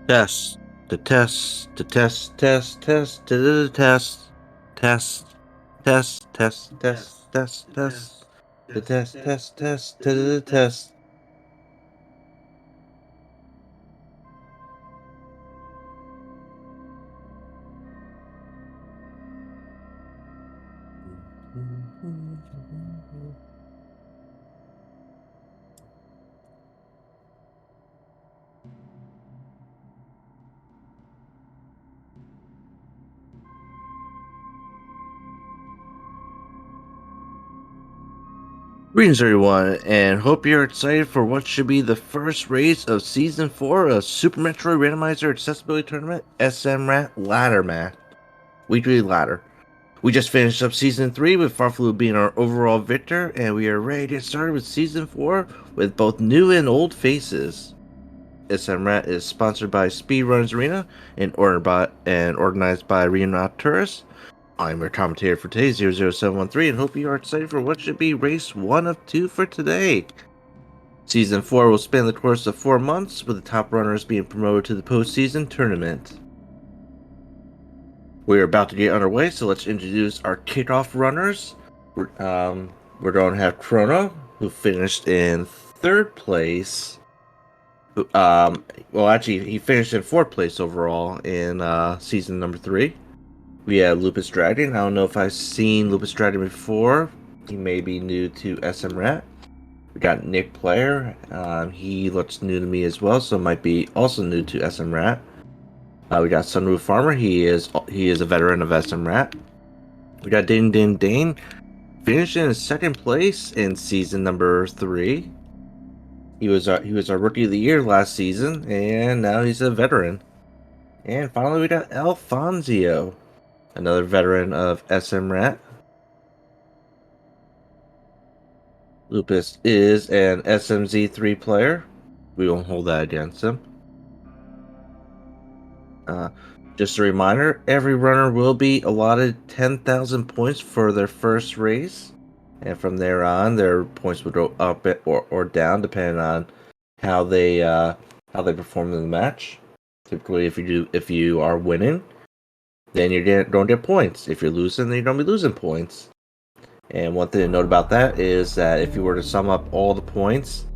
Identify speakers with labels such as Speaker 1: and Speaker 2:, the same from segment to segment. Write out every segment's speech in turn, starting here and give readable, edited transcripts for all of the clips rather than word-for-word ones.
Speaker 1: Test. The test. The test. Test. Test. The test. Test. Test. Test. Test. Test. Test. The test. Test. Test. The test. Greetings, everyone, and hope you're excited for what should be the first race of Season 4 of Super Metroid Randomizer Accessibility Tournament SMRAT Ladder Match. Weekly Ladder. We just finished up Season 3 with Farflu being our overall victor, and we are ready to get started with Season 4 with both new and old faces. SMRAT is sponsored by Speedrunners Arena and organized by Arena Tourists. I'm your commentator for today, 00713, and hope you are excited for what should be race 1 of 2 for today. Season 4 will span the course of 4 months, with the top runners being promoted to the postseason tournament. We are about to get underway, so let's introduce our kickoff runners. We're going to have Chrono, who finished in 3rd place. Well, actually, he finished in 4th place overall in season number 3. We have Lupus Dragon. I don't know if I've seen Lupus Dragon before. He may be new to SMRAT. We got Nick Player. He looks new to me as well, so might be also new to SMRAT. We got Sunroof Farmer. He is a veteran of SMRAT. We got Ding Ding Dane, finishing in 2nd place in season number 3. He was our rookie of the year last season, and now he's a veteran. And finally, we got Alfonso, another veteran of SMRAT. Lupus is an SMZ3 player. We won't hold that against him. Just a reminder, every runner will be allotted 10,000 points for their first race. And from there on, their points would go up or down depending on how they perform in the match. Typically, if you are winning, then you don't get points. If you're losing, then you're gonna be losing points. And one thing to note about that is that if you were to sum up all the points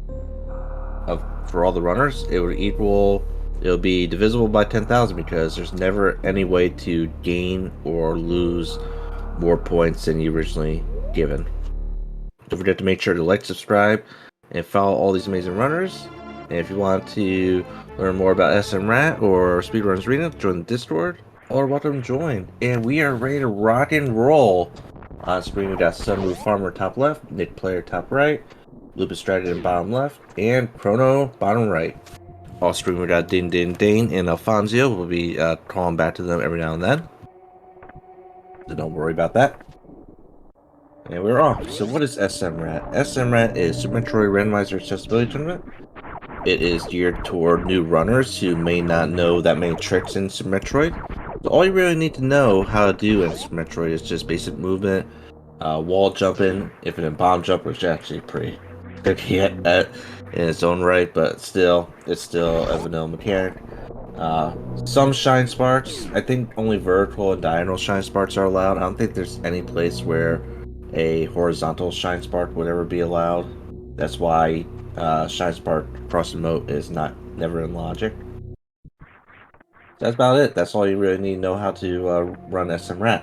Speaker 1: for all the runners, it'll be divisible by 10,000 because there's never any way to gain or lose more points than you originally given. Don't forget to make sure to like, subscribe, and follow all these amazing runners. And if you want to learn more about SMRAT or Speedrunners Arena, join the Discord or welcome to join. And we are ready to rock and roll. On screen, we got Sunroof Farmer top left, Nick Player top right, Lupus Dragon bottom left, and Chrono bottom right. Off screen, we got Din Din Dane and Alfonso. We'll be calling back to them every now and then. So don't worry about that. And we're off. So what is SMRAT? SMRAT is Super Metroid Randomizer Accessibility Tournament. It is geared toward new runners who may not know that many tricks in Super Metroid. So all you really need to know how to do in Super Metroid is just basic movement, wall jumping, infinite bomb jump, which is actually pretty tricky in its own right, but it's still a vanilla mechanic. Some shine sparks. I think only vertical and diagonal shine sparks are allowed. I don't think there's any place where a horizontal shine spark would ever be allowed. That's why shine spark cross moat is never in logic. That's about it. That's all you really need to know how to run SMRAT.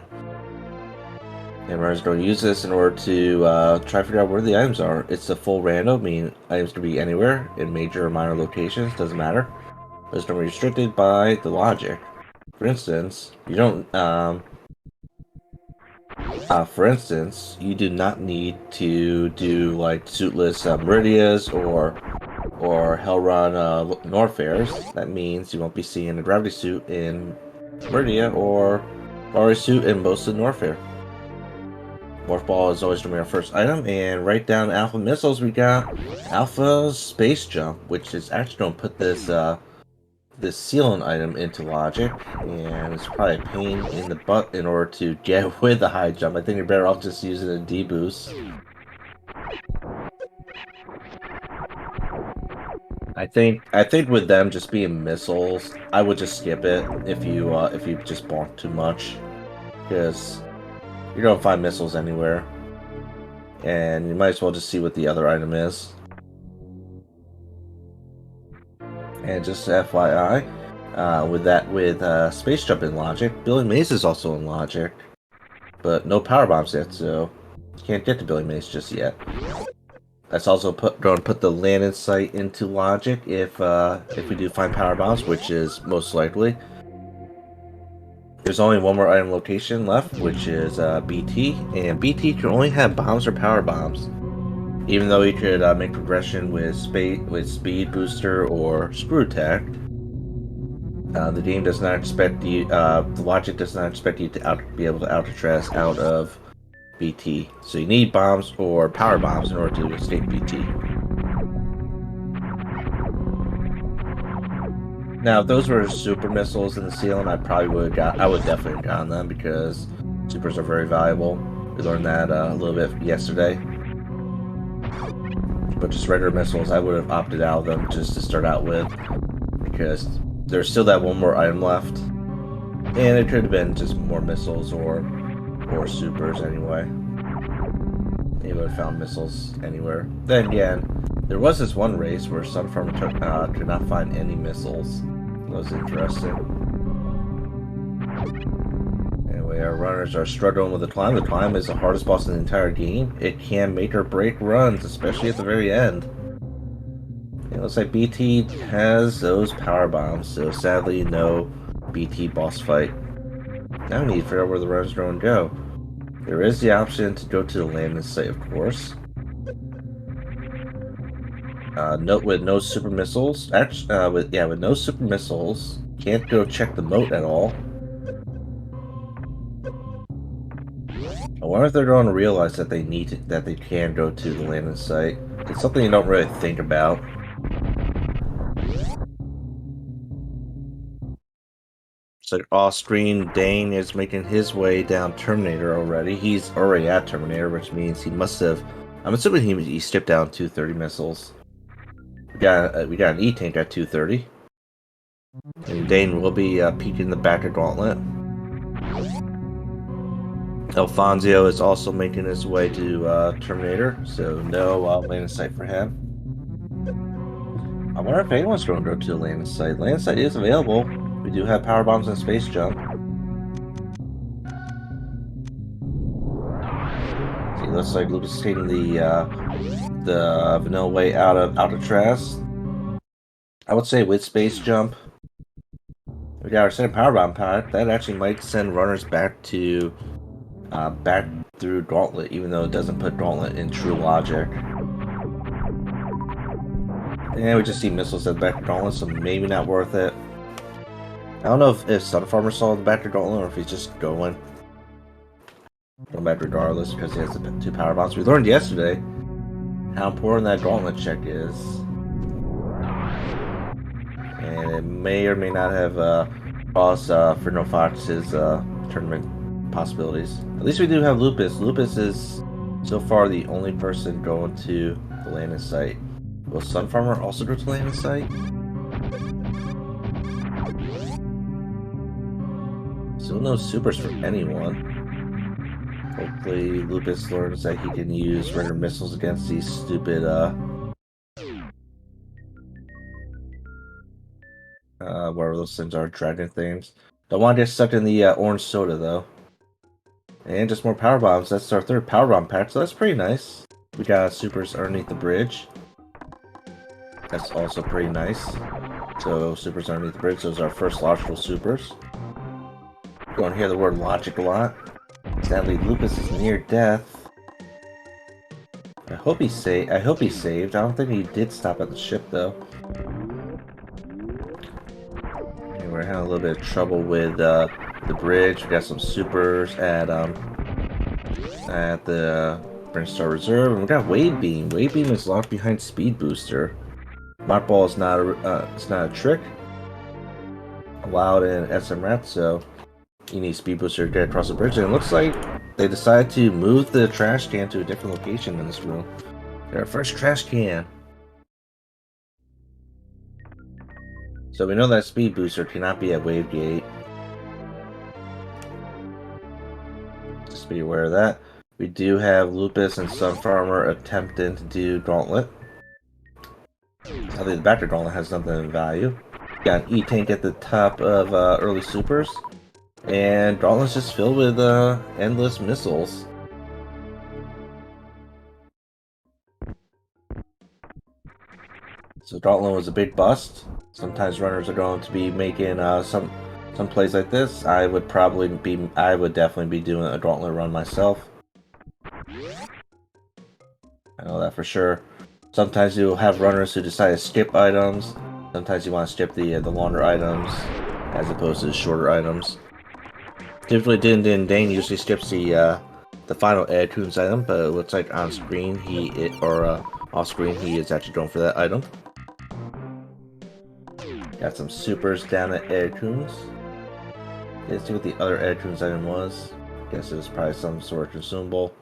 Speaker 1: And we're just going to use this in order to try to figure out where the items are. It's a full random, meaning items can be anywhere in major or minor locations, doesn't matter. But it's going to be restricted by the logic. For instance, you don't. For instance, you do not need to do like suitless Meridias or Hellrun Norfairs. That means you won't be seeing a gravity suit in Meridia or a suit in most of Norfair. Morph Ball is always going to be our first item, and right down Alpha Missiles we got Alpha Space Jump, which is actually going to put this sealing item into logic, and it's probably a pain in the butt in order to get with the high jump. I think you're better off just using a D-boost. I think with them just being missiles, I would just skip it if you just bonk too much, because you're gonna find missiles anywhere, and you might as well just see what the other item is. And just FYI, with space jump in logic, Billy Mays is also in logic, but no power bombs yet, so you can't get to Billy Mays just yet. That's also going to put the landing site into logic if we do find power bombs, which is most likely. There's only one more item location left, which is BT, and BT can only have bombs or power bombs. Even though you could make progression with speed booster or screw attack, the game does not expect you. The logic does not expect you to be able to Alcatraz out of BT. So you need bombs or power bombs in order to escape BT. Now, if those were super missiles in the ceiling, I would definitely have gotten them because supers are very valuable. We learned that a little bit yesterday. But just regular missiles, I would have opted out of them just to start out with, because there's still that one more item left, and it could have been just more missiles or supers anyway. You would have found missiles anywhere. Then again, there was this one race where Sunfarm could not find any missiles. That was interesting. Anyway, our runners are struggling with the climb. The climb is the hardest boss in the entire game. It can make or break runs, especially at the very end. It looks like BT has those power bombs, so sadly no BT boss fight. Now we need to figure out where the runners are going to go. There is the option to go to the landing site, of course. Note with no super missiles. With no super missiles, can't go check the moat at all. I wonder if they're going to realize that they can go to the landing site. It's something you don't really think about. So off-screen, Dane is making his way down Terminator already. He's already at Terminator, which means he must have. I'm assuming he stripped down 230 missiles. We got an E-tank at 230, and Dane will be peeking the back of Gauntlet. Alfonso is also making his way to Terminator, so no landing site for him. I wonder if anyone's going to go to the landing site. Landing site is available. We do have power bombs and space jump. See, looks like Lucas is taking the vanilla way out of Alcatraz. I would say with space jump, we got our second power bomb pack. That actually might send runners back to back through Gauntlet, even though it doesn't put Gauntlet in true logic. And we just see missiles at the back of Gauntlet, so maybe not worth it. I don't know if Sunfarmer saw the back of Gauntlet or if he's just going back regardless because he has the 2 power bombs. We learned yesterday how important that Gauntlet check is. And it may or may not have caused Fernando Fox's tournament possibilities. At least we do have Lupus. Lupus is so far the only person going to the landing site. Will Sunfarmer also go to the landing site? Still no supers for anyone. Hopefully Lupus learns that he can use regular missiles against these stupid whatever those things are, dragon things. Don't want to get stuck in the orange soda though. And just more power bombs. That's our 3rd power bomb pack, so that's pretty nice. We got supers underneath the bridge. That's also pretty nice. So supers underneath the bridge. Those are our first logical supers. You're going to hear the word logic a lot. Sadly, Lucas is near death. I hope he saved. I don't think he did stop at the ship though. And we're having a little bit of trouble with the bridge. We got some supers at the Brinstar Reserve, and we got Wave Beam. Wave Beam is locked behind Speed Booster. Mark Ball is not a trick allowed in SMRAT, so you need Speed Booster to get across the bridge. And it looks like they decided to move the trash can to a different location in this room. Our first trash can. So we know that speed booster cannot be at wave gate. Just be aware of that. We do have Lupus and Sunfarmer attempting to do Gauntlet. I think the Bacter Gauntlet has something of value. Got an E-Tank at the top of early supers. And Gauntlet's just filled with endless missiles. So Gauntlet was a big bust. Sometimes runners are going to be making some plays like this. I would definitely be doing a Gauntlet run myself. I know that for sure. Sometimes you'll have runners who decide to skip items. Sometimes you want to skip the longer items as opposed to the shorter items. Typically, Din Dane usually skips the final Edcoon's item, but it looks like on screen off screen he is actually going for that item. Got some supers down at Edcoon's. Let's see what the other Edcoon's item was. Guess it was probably some sort of consumable.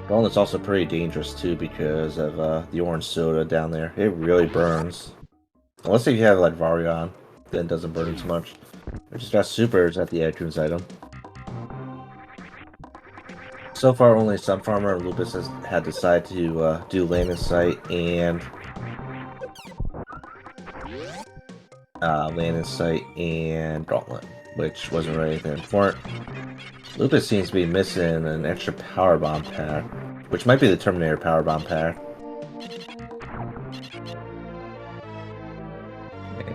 Speaker 1: Gauntlet's also pretty dangerous too because of the orange soda down there. It really burns. Unless if you have like Varion, then it doesn't burn as much. I just got supers at the Edcoon's item. So far, only Sunfarmer and Lupus had decided to do Land in Sight and Gauntlet, which wasn't really anything important. Lupus seems to be missing an extra Power Bomb pack, which might be the Terminator Power Bomb pack. Okay.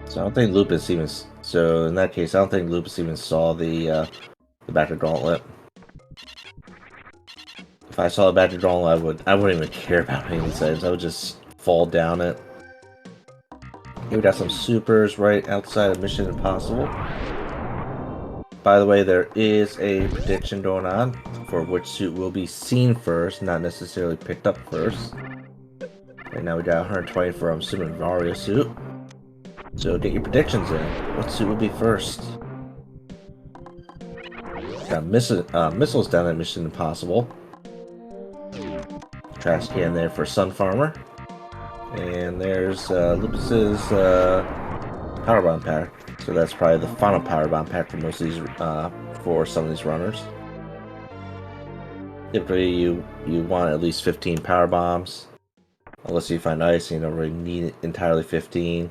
Speaker 1: So I don't think Lupus even. So in that case, I don't think Lupus even saw the back of Gauntlet. If I saw the back of Gauntlet, I wouldn't even care about any of these items. I would just fall down it. Here we got some supers right outside of Mission Impossible. By the way, there is a prediction going on for which suit will be seen first, not necessarily picked up first. Right now we got 120 for I'm assuming Varia suit. So get your predictions in. What suit will be first? Got missiles down at Mission Impossible. Trash can there for Sunfarmer. And there's Lupus's Power Bomb pack. So that's probably the final Power Bomb pack for most of these, for some of these runners. Typically, you want at least 15 Power Bombs. Unless you find ice, you don't really need entirely 15.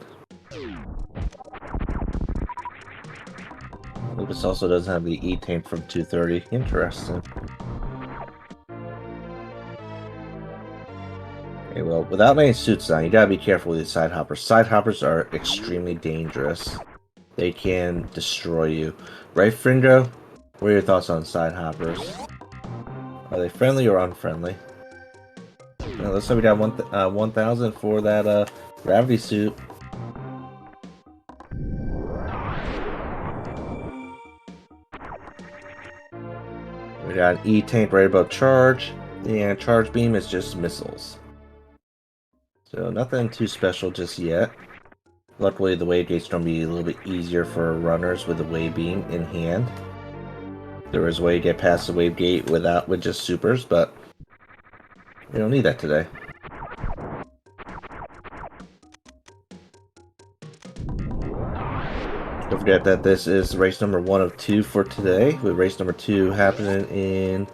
Speaker 1: Lupus also doesn't have the E-Tank from 230. Interesting. Okay, well, without many suits on, you gotta be careful with these side hoppers. Side hoppers are extremely dangerous. They can destroy you. Right, Fringo? What are your thoughts on side hoppers? Are they friendly or unfriendly? Looks like we got 1,000 for that gravity suit. We got an E-Tank right above charge, and charge beam is just missiles. So nothing too special just yet. Luckily, the wave gate's going to be a little bit easier for runners with the wave beam in hand. There is a way to get past the wave gate with just supers, but we don't need that today. Don't forget that this is race number 1 of 2 for today, with race number 2 happening in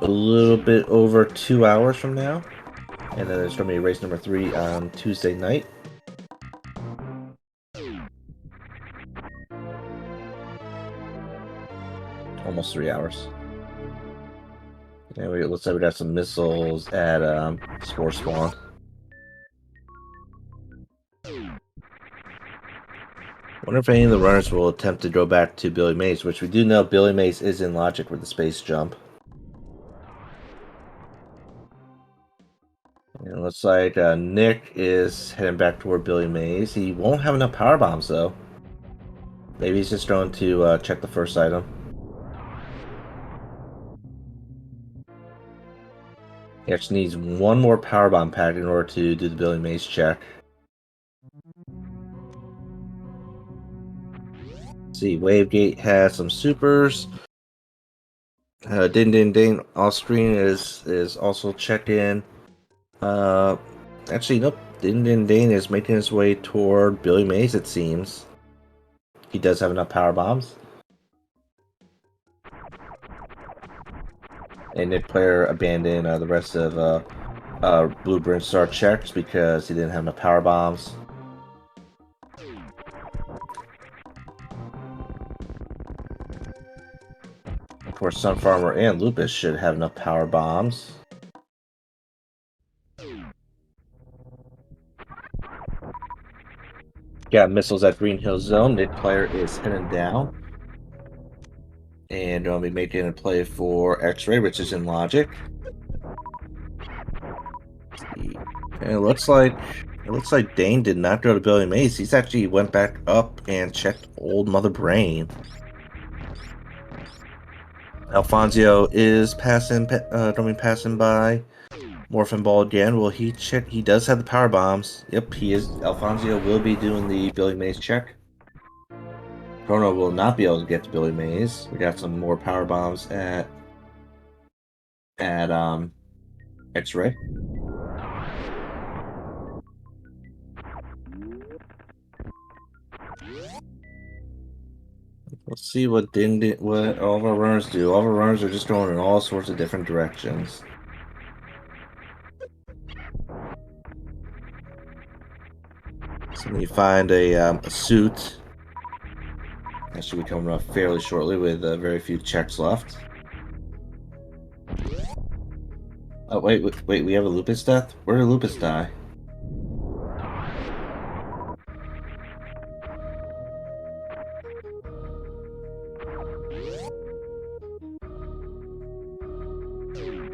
Speaker 1: a little bit over 2 hours from now. And then there's going to be race number 3 on Tuesday night. Almost 3 hours. And it looks like we got some missiles at Spore Spawn. Wonder if any of the runners will attempt to go back to Billy Mays, which we do know Billy Mays is in logic with the space jump. And it looks like Nick is heading back toward Billy Mays. He won't have enough power bombs though. Maybe he's just going to check the first item. He actually needs one more power bomb pack in order to do the Billy Mays check. Let's see, Wavegate has some supers. Din Din Dane off screen is also checked in. Uh, Actually, nope. Din Din Dane is making his way toward Billy Mays. It seems he does have enough power bombs. And Nick Player abandoned the rest of Blue Brinstar checks because he didn't have enough power bombs. Of course, Sun Farmer and Lupus should have enough power bombs. Got missiles at Green Hill Zone. Nick Player is heading down. And I'll be making a play for X-Ray, which is in Logic. And it looks like Dane did not go to Billy Mays. He's actually went back up and checked Old Mother Brain. Alfonso is passing by. Morphin Ball again. Will he check? He does have the power bombs. Yep, he is. Alfonso will be doing the Billy Mays check. Chrono will not be able to get to Billy Mays. We got some more power bombs at X-Ray. Let's see what all of our runners do. All of our runners are just going in all sorts of different directions. So when you find a suit, that should be coming up fairly shortly with very few checks left. Oh wait, we have a Lupus death? Where did Lupus die?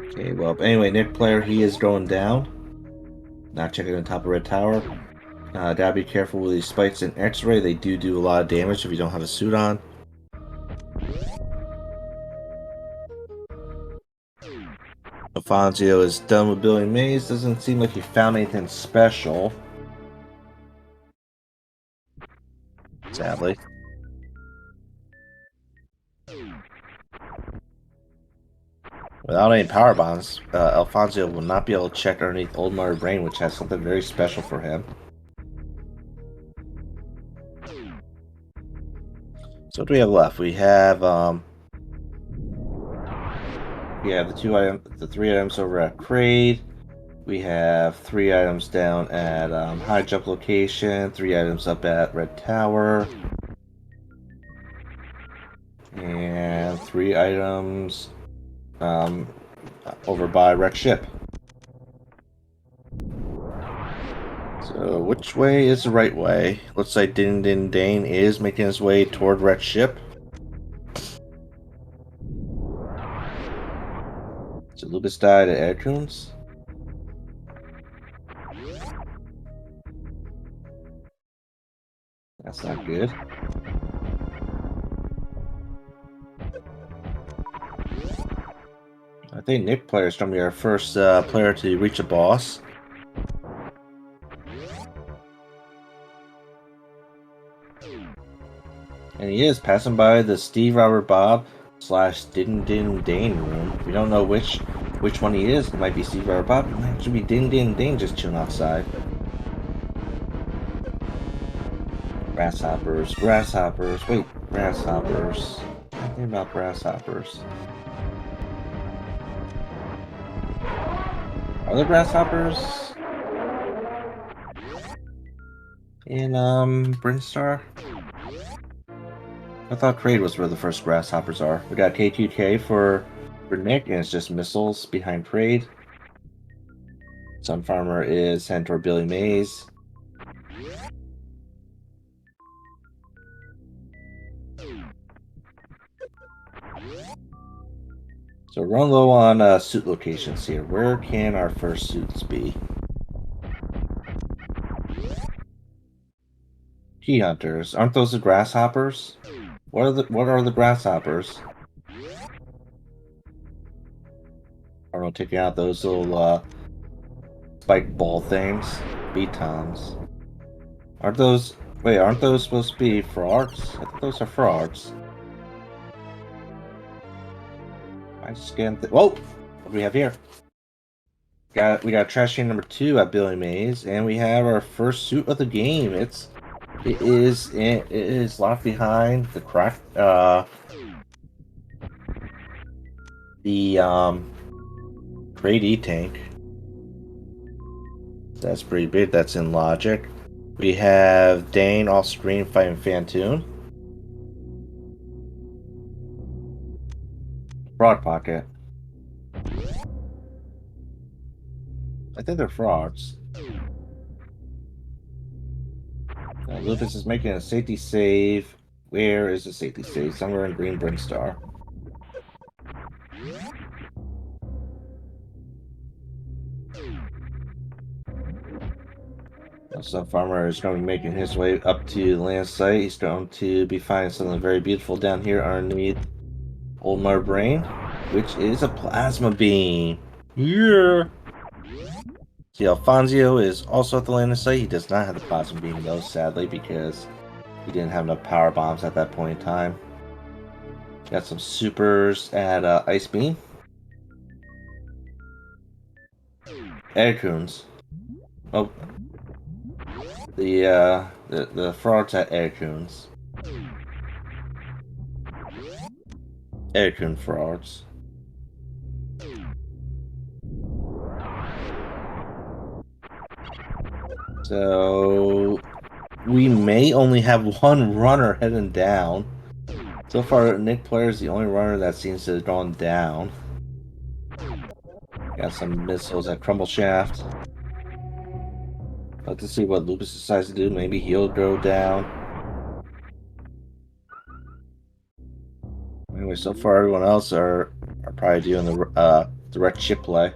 Speaker 1: Okay, well, anyway, Nick Player, he is going down. Not checking on top of Red Tower. Gotta be careful with these spikes in X-Ray. They do a lot of damage if you don't have a suit on. Alfonso is done with Billy Mays. Doesn't seem like he found anything special. Sadly. Without any power bombs, Alfonso will not be able to check underneath Old Mother Brain, which has something very special for him. So what do we have left? We have the three items over at Crade. We have 3 items down at High Jump Location, 3 items up at Red Tower, and 3 items over by Wreck Ship. So which way is the right way? Looks like Din Din Dane is making his way toward Wreck Ship. So Lupus died at Aircoons. That's not good. I think Nick Player is going to be our first player to reach a boss. And he is passing by the Steve Robert Bob / Din Din Dane room. We don't know which one he is. It might be Steve Robert Bob. It might actually be Din Din Dane just chilling outside. Grasshoppers. Wait, grasshoppers. Something about grasshoppers. Are there grasshoppers in Brinstar? I thought Crade was where the first grasshoppers are. We got K2K for Nick, and it's just missiles behind Crade. Sun Farmer is sent toward Billy Mays. So run low on suit locations here. Where can our first suits be? Key hunters. Aren't those the grasshoppers? What are the grasshoppers? I don't know, taking out those little spike ball things. Batons. Aren't those supposed to be frogs? I thought those are frogs. I scanned. Whoa! What do we have here? We got trash can number 2 at Billy Mays, and we have our first suit of the game. It is locked behind the Grade E tank. That's pretty big. That's in logic. We have Dane off screen fighting Fantoon. Frog Pocket. I think they're frogs. Lupus is making a safety save. Where is the safety save? Somewhere in Green Brinstar. Sun Farmer is going to be making his way up to the land site. He's going to be finding something very beautiful down here underneath Oldmar Brain, which is a plasma beam. Yeah. See, Alfonso is also at the landing site. He does not have the plasma beam though, sadly, because he didn't have enough power bombs at that point in time. Got some supers at Ice Beam. Aircoons. Oh, the frogs at Aircoons. Aircoon frogs. So we may only have one runner heading down. So far, Nick Player is the only runner that seems to have gone down. Got some missiles at Crumble Shaft. Let's see what Lupus decides to do. Maybe he'll go down. Anyway, so far everyone else are probably doing the direct chip play.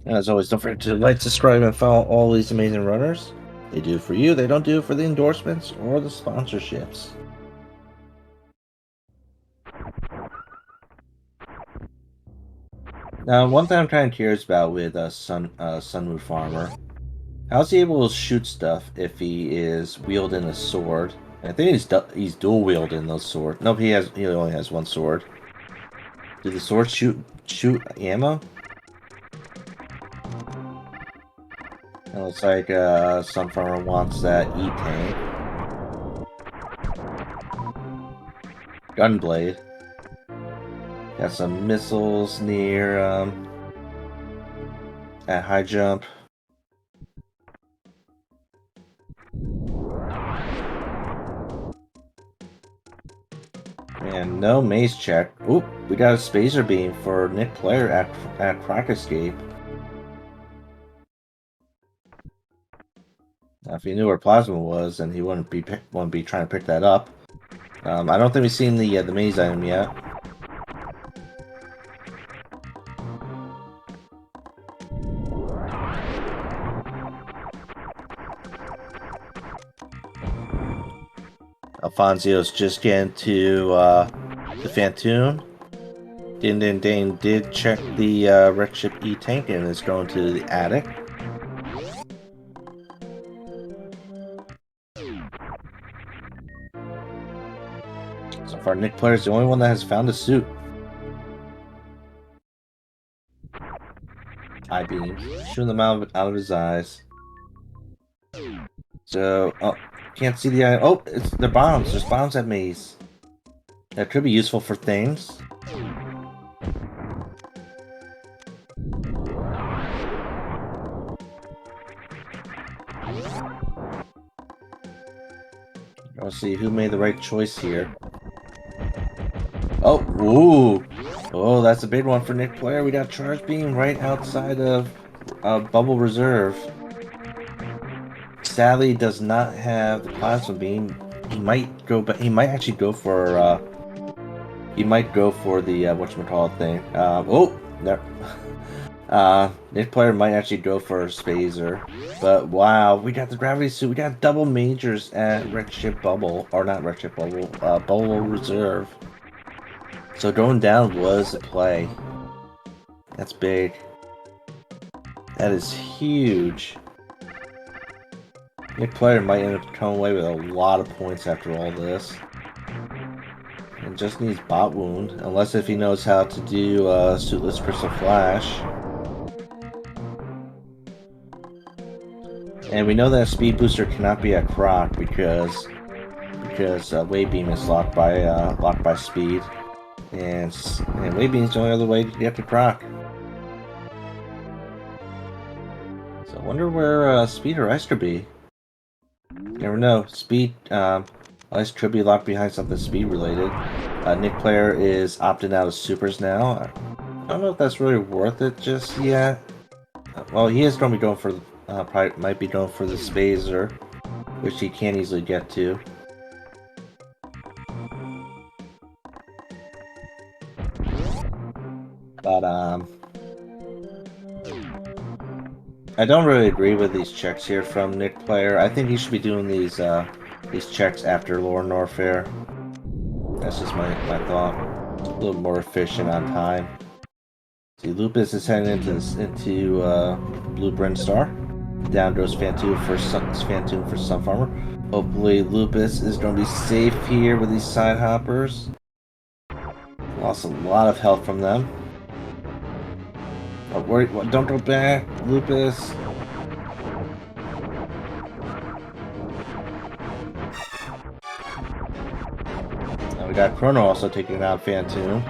Speaker 1: And as always, don't forget to like, subscribe, and follow all these amazing runners. They do it for you. They don't do it for the endorsements or the sponsorships. Now, one thing I'm kind of curious about with Sunwood Farmer, how's he able to shoot stuff if he is wielding a sword? I think he's dual wielding those swords. Nope, he only has one sword. Do the swords shoot ammo? It looks like Sun Farmer wants that E-tank. Gunblade. Got some missiles near at high jump. And no maze check. Oop, we got a spacer beam for Nick Player at Crack Escape. Now, if he knew where Plasma was, then he wouldn't be trying to pick that up. I don't think we've seen the maze item yet. Alfonso's just getting to the Fantoon. Din Dane did check the wreck ship E-tank and is going to the attic. So far, Nick Player is the only one that has found a suit. Eye beams, shooting them out of his eyes. So, oh, can't see the eye. Oh, they're bombs. There's bombs at maze. That could be useful for things. Let's see who made the right choice here. Oh, ooh. Oh, that's a big one for Nick Player. We got Charge Beam right outside of Bubble Reserve. Sadly, does not have the Plasma Beam. He might go, but he might actually go for. He might go for the whatchamacallit thing. Oh, no. Nick Player might actually go for a Spazer. But wow, we got the gravity suit. We got double majors at Wreck Ship Bubble, or not Wreck Ship Bubble, Bubble Reserve. So going down was a play. That's big. That is huge. Nick Player might end up coming away with a lot of points after all this. just needs bot wound, unless if he knows how to do suitless crystal flash. And we know that speed booster cannot be a croc because wave beam is locked by speed, and wave beam is the only other way to get to croc. So I wonder where speed or ice could be. You never know. Speed, ice could be locked behind something speed related. Nick Player is opting out of supers now. I don't know if that's really worth it just yet. Well, he is going to be going for, probably might be going for the Spazer, which he can't easily get to. But, I don't really agree with these checks here from Nick Player. I think he should be doing these checks after Lore Norfair. That's just my thought. A little more efficient on time. See, Lupus is heading into Blue Brinstar. Down goes Phantom for Sunfarmer. Hopefully Lupus is going to be safe here with these side hoppers. Lost a lot of health from them. Oh, wait, don't go back, Lupus. Now we got Chrono also taking out Phantom.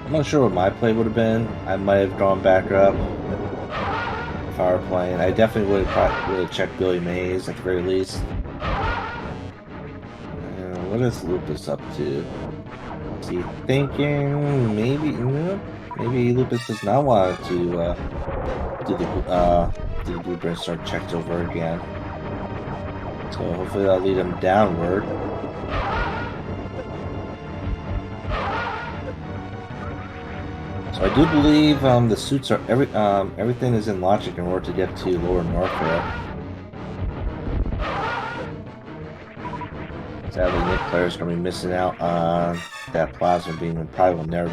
Speaker 1: I'm not sure what my play would have been. I might have gone back up if I were playing. I definitely would have checked Billy Mays at the very least. What is Lupus up to? Is he thinking maybe Lupus does not want to do the Blueprint start checks over again. So hopefully that'll lead him downward. So I do believe the suits are everything is in logic in order to get to Lower Norfair. Sadly, Nick Player's gonna be missing out on that plasma beam and probably will never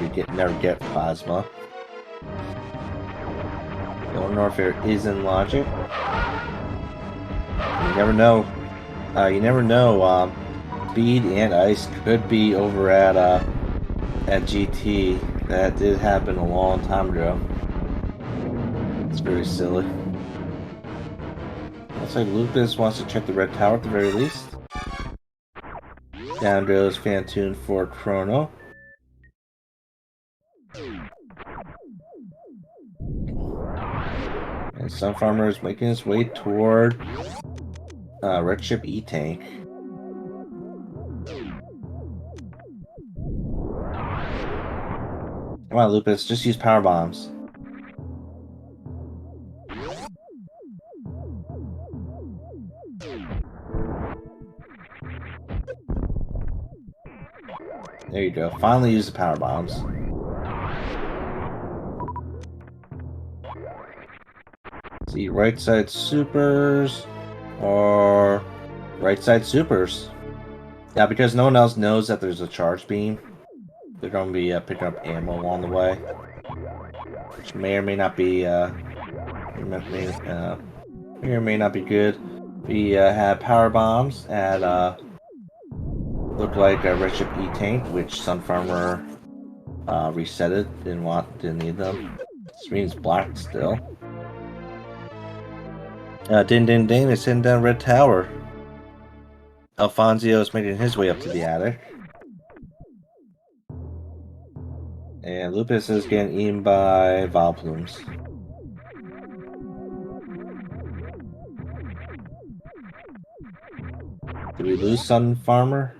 Speaker 1: get plasma. Lower Norfair is in logic. You never know. Speed and ice could be over at GT. That did happen a long time ago. It's very silly. Looks like Lupus wants to check the red tower at the very least. Down goes Phantom for Chrono. And Sunfarmer is making his way toward Red Ship E-Tank. Come on, Lupus, just use power bombs. There you go. Finally use the power bombs. See, right side supers or right side supers. Yeah, because no one else knows that there's a charge beam. They're going to be picking up ammo along the way, which may or may not be may or may not be good. We have power bombs at look like a Red Ship E-Tank, which Sunfarmer resetted, didn't need them. Screen's black still. Din Din Din is heading down Red Tower. Alfonso is making his way up to the attic. And Lupus is getting eaten by Vileplumes. Did we lose Sunfarmer?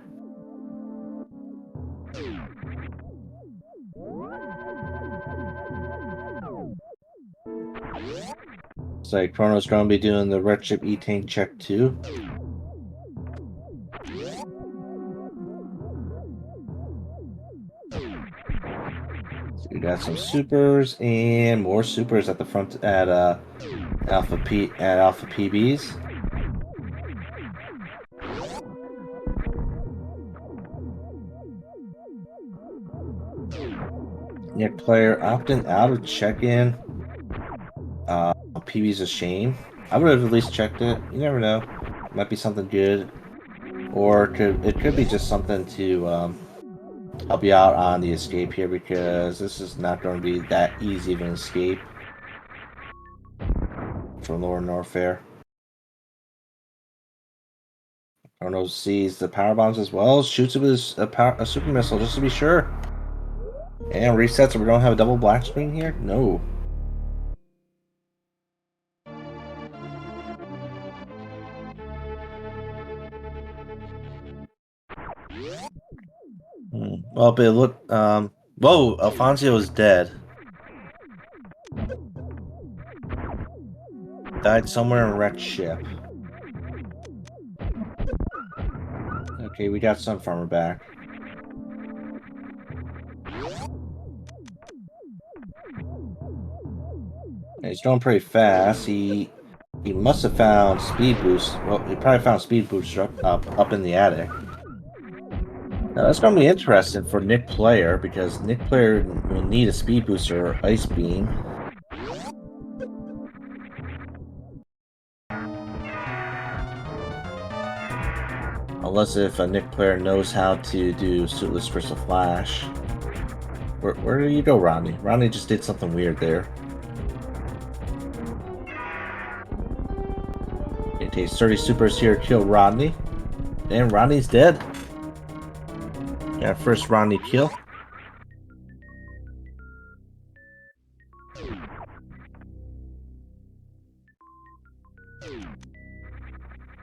Speaker 1: Looks like Chrono's gonna be doing the Red Ship E-Tank check too. So we got some supers and more supers at the front at Alpha PBs. Nick Player opting out of check-in. PB's a shame. I would have at least checked it. You never know. Might be something good. Or it could be just something to help you out on the escape here, because this is not going to be that easy of an escape from Lower Norfair. Arnold sees the power bombs as well, shoots it with a super missile just to be sure. And resets, so we don't have a double black screen here? No. Well, but look, whoa, Alfonso is dead. Died somewhere in a wrecked ship. Okay, we got Sun Farmer back. And he's going pretty fast. He must have found speed boost. Well, he probably found speed boost up in the attic. Now that's going to be interesting for Nick Player, because Nick Player will need a speed booster or ice beam. Unless if Nick Player knows how to do Suitless Crystal Flash. Where did you go, Rodney? Rodney just did something weird there. It takes 30 supers here to kill Rodney. And Rodney's dead. Yeah, first Rodney kill.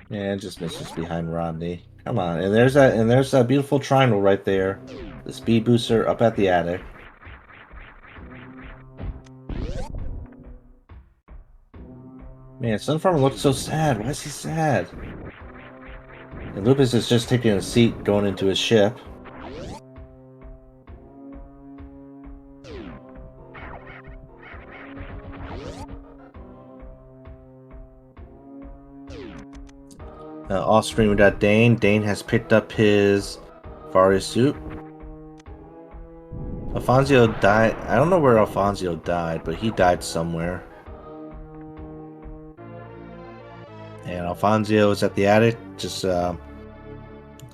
Speaker 1: And just misses behind Rodney. Come on, and there's that beautiful triangle right there. The speed booster up at the attic. Man, Sunfarmer looks so sad. Why is he sad? And Lupus is just taking a seat going into his ship. Off screen we got Dane. Dane has picked up his Varia suit. Alfonso died. I don't know where Alfonso died, but he died somewhere. And Alfonso is at the attic, just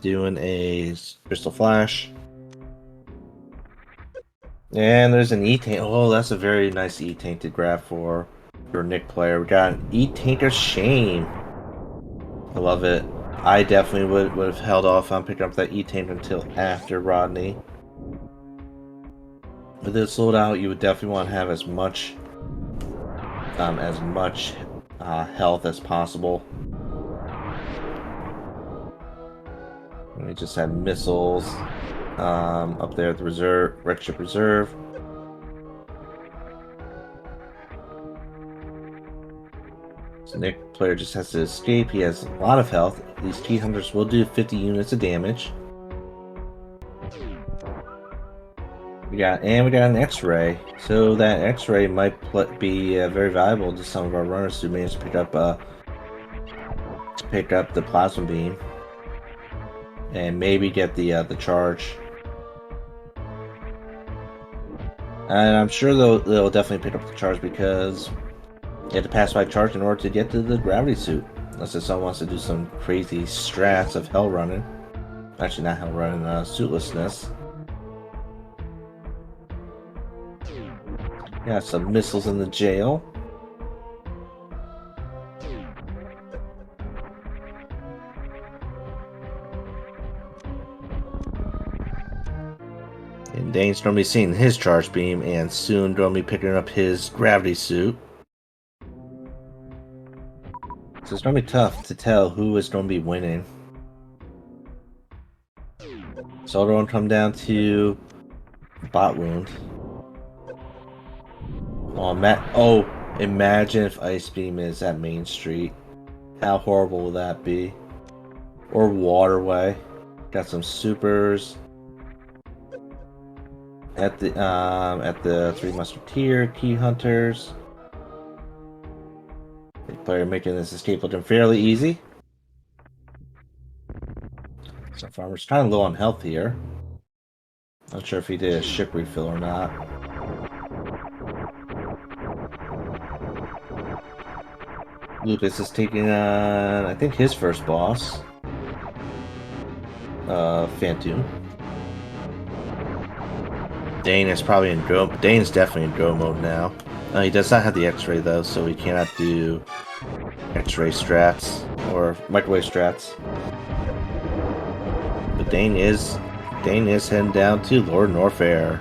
Speaker 1: doing a crystal flash. And there's an E-Tank. Oh, that's a very nice E-Tank to grab for your Nick Player. We got an E-Tanker Shane. I love it. I definitely would have held off on picking up that E-Tank until after Rodney. With this loadout, you would definitely want to have as much health as possible. We just had missiles up there at the wreck ship reserve. So Nick Player just has to escape. He has a lot of health. These T hunters will do 50 units of damage. We got an X-ray, so that X-ray might be very valuable to some of our runners who managed to pick up the plasma beam and maybe get the charge. And I'm sure they'll definitely pick up the charge, because you have to pass by charge in order to get to the gravity suit. Unless if someone wants to do some crazy strats of hell running. Actually, not hell running, suitlessness. Got some missiles in the jail. And Dane's going to be seeing his charge beam, and soon going to be picking up his gravity suit. So it's going to be tough to tell who is going to be winning. So it's going to come down to bot wound. Oh, imagine if Ice Beam is at Main Street. How horrible will that be? Or Waterway. Got some supers at the Three Musketeer Key Hunters. Big Player making this escape looking fairly easy. So Farmer's kind of low on health here. Not sure if he did a ship refill or not. Lucas is taking on, I think, his first boss. Phantom. Dane is probably in drone. Dane's definitely in drone mode now. He does not have the X-ray though, so he cannot do X-ray strats or microwave strats. But Dane is heading down to Lord Norfair.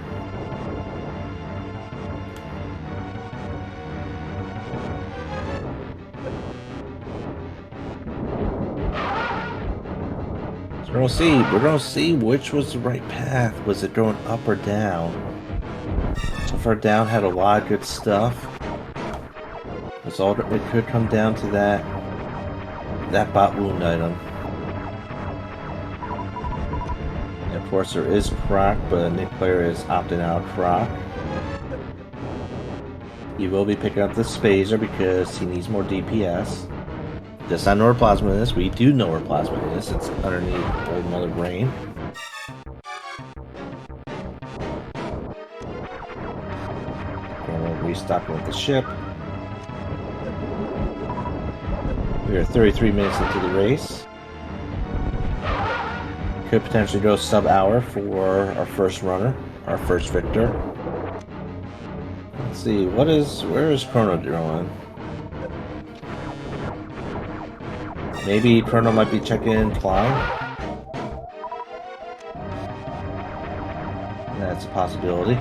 Speaker 1: We're gonna see which was the right path. Was it going up or down? So far down had a lot of good stuff. It could come down to that bot wound item. And of course there is Croc, but Nick player is opting out of Croc. He will be picking up the Spazer because he needs more DPS. Does not know where Plasma is. We do know where Plasma is. It's underneath Old Mother Brain. We're restocking with the ship. We are 33 minutes into the race. Could potentially go sub-hour for our first runner, our first victor. Let's see, where is Chrono going? Maybe Chrono might be checking Climb. That's a possibility.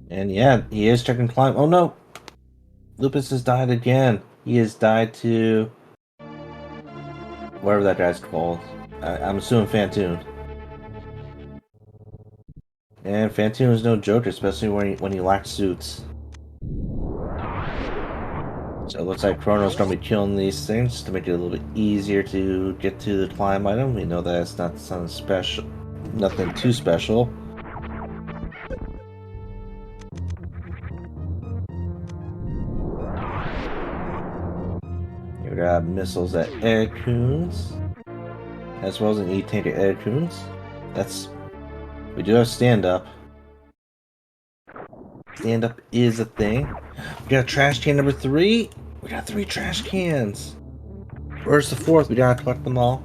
Speaker 1: And yeah, he is checking Climb. Oh no! Lupus has died again. He has died to whatever that guy's called. I'm assuming Phantom. And Phantom is no joke, especially when he lacks suits. So it looks like Chrono's gonna be killing these things to make it a little bit easier to get to the climb item. We know that it's not something special, nothing too special. We got missiles at Ed Coons, as well as an E-tank at Ed Coons. We do have stand-up. Stand-up is a thing. We got trash can number 3. We got 3 trash cans. Where's the 4th? We gotta collect them all.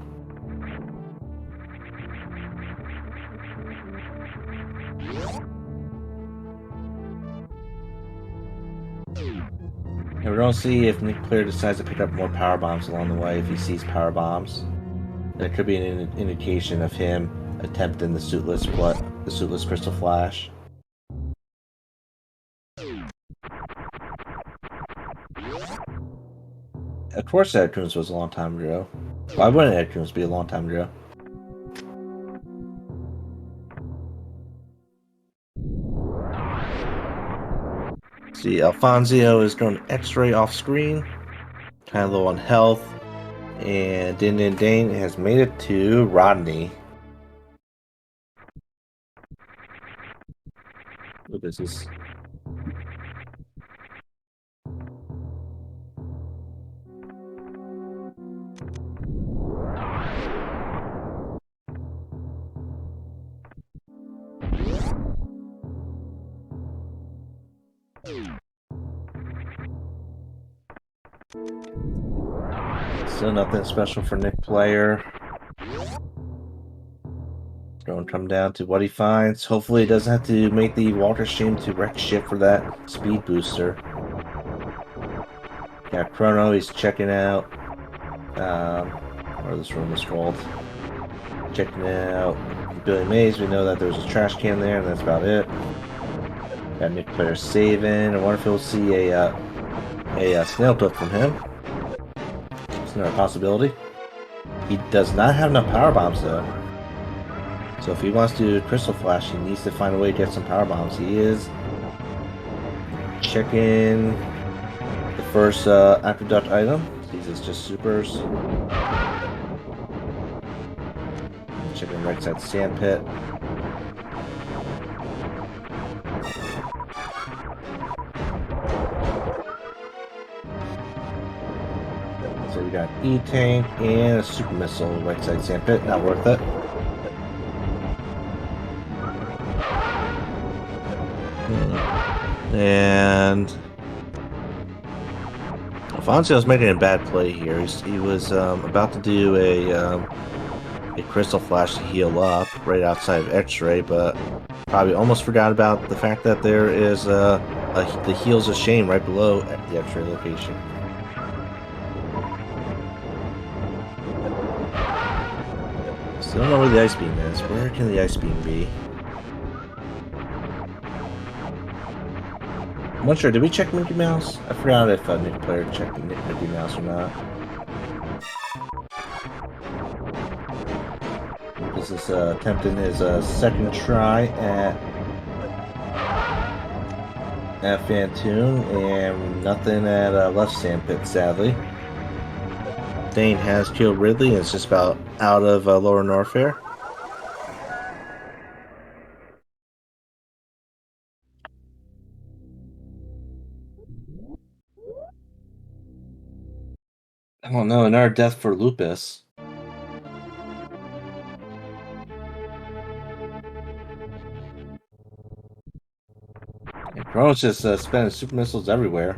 Speaker 1: And we're gonna see if Nick player decides to pick up more power bombs along the way if he sees power bombs. That could be an indication of him attempting the suitless crystal flash. Of course, Ed Coons was a long time ago. Why wouldn't Ed Coons be a long time ago? See, Alfonso is going X-ray off screen, kind of low on health, and Din Din Dane has made it to Rodney. What is this? Still nothing special for Nick player. Going to come down to what he finds. Hopefully he doesn't have to make the Walker stream to wreck ship for that speed booster. Got Chrono, he's checking out what this room is called. Checking out Billy Mays. We know that there's a trash can there, and that's about it. Got Nick player saving. I wonder if we'll see a snail clip from him. It's another possibility. He does not have enough power bombs though. So if he wants to do Crystal Flash, he needs to find a way to get some power bombs. He is checking the first aqueduct item. These is just supers. Checking right side sand pit. So we got E-tank and a super missile right side sand pit. Not worth it. And Alfonso was making a bad play here. He was about to do a crystal flash to heal up right outside of X-ray, but probably almost forgot about the fact that there is the heals of shame right below at the X-ray location. Still don't know where the ice beam is. Where can the ice beam be? I'm not sure. Did we check Mickey Mouse? I forgot if Nick Player checked Mickey Mouse or not. This is attempting his second try at Fantoon, and nothing at left sandpit, sadly. Dane has killed Ridley and is just about out of Lower Norfair. Oh no, another death for Lupus. And Kronos just spending super missiles everywhere.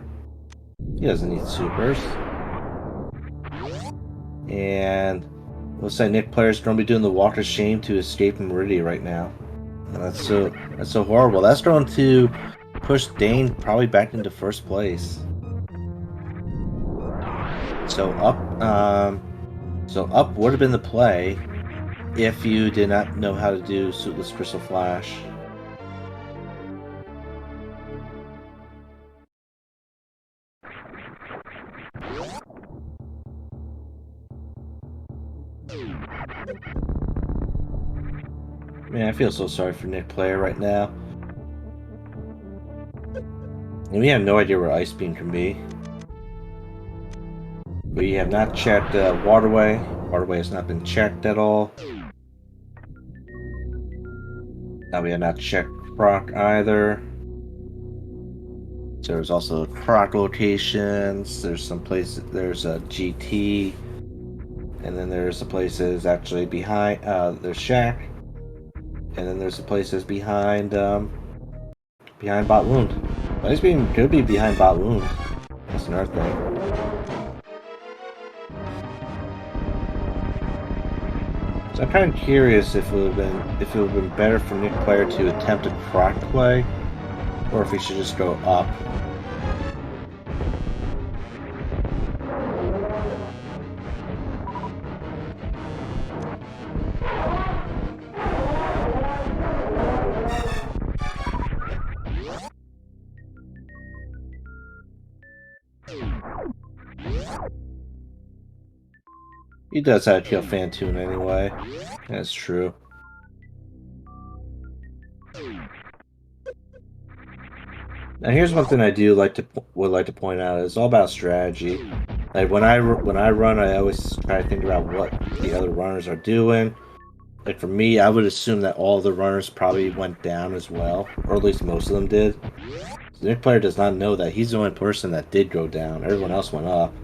Speaker 1: He doesn't need supers. And looks like Nick Player's going to be doing the Walk of Shame to escape Meridia right now. And that's so horrible. That's going to push Dane probably back into first place. So up would have been the play if you did not know how to do Suitless Crystal Flash. Man, I feel so sorry for Nick Player right now. And we have no idea where Ice Beam can be. We have not checked Waterway. Waterway has not been checked at all. Now we have not checked Croc either. There's also Croc locations. There's some places. There's a GT. And then there's the places actually behind. There's Shack. And then there's the places behind Bot Wound. Ice Beam could be behind Bot Wound. That's another thing. So I'm kind of curious if it would have been better for Nick Player to attempt a Croc play, or if he should just go up. He does have to kill Fantoon anyway. That's true. Now here's one thing I would like to point out. It's all about strategy. Like when I run, I always try to think about what the other runners are doing. Like for me, I would assume that all the runners probably went down as well, or at least most of them did. So Nick Player does not know that he's the only person that did go down. Everyone else went up.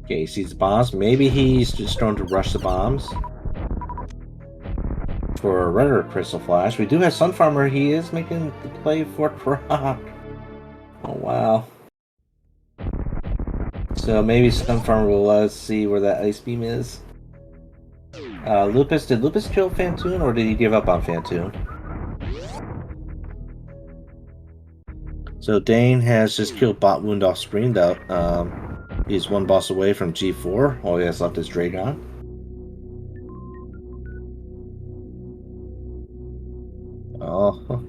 Speaker 1: Okay, he sees the bombs. Maybe he's just trying to rush the bombs. For a Redder Crystal Flash, we do have Sun Farmer. He is making the play for Croc. Oh, wow. So maybe Sun Farmer will let us see where that Ice Beam is. Lupus, did Lupus kill Fantoon, or did he give up on Fantoon? So Dane has just killed Bot Wound off screen, though. He's one boss away from G4. All he has left is Dragon. Oh.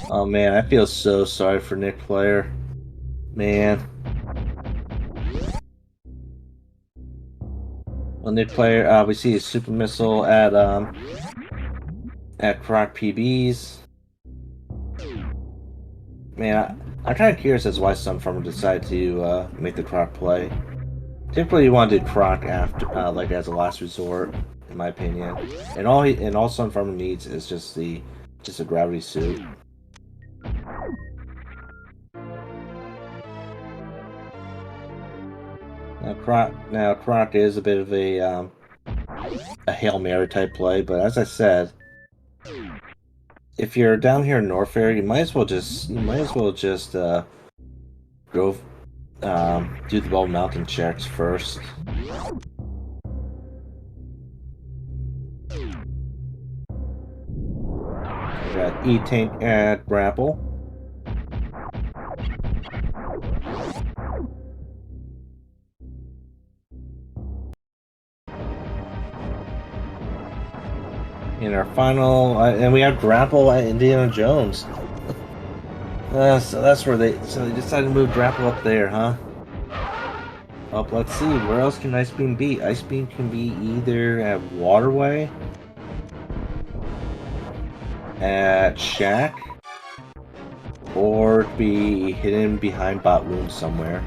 Speaker 1: Oh man, I feel so sorry for Nick Player. Man. Well, Nick Player, we see a super missile at Croc PBs. Man, I'm kind of curious as to why Sun Farmer decided to make the Croc play. Typically, you want to do Croc after, like as a last resort, in my opinion. And all Sun Farmer needs is just a gravity suit. Now Croc is a bit of a Hail Mary type play, but as I said, if you're down here in Norfair, you might as well just go do the Bald Mountain checks first. We got E-Tank at Grapple. In our final, and we have Grapple at Indiana Jones. So that's where they decided to move Grapple up there, huh? Oh, let's see, where else can Ice Beam be? Ice Beam can be either at Waterway, at Shack, or be hidden behind Bot Wound somewhere.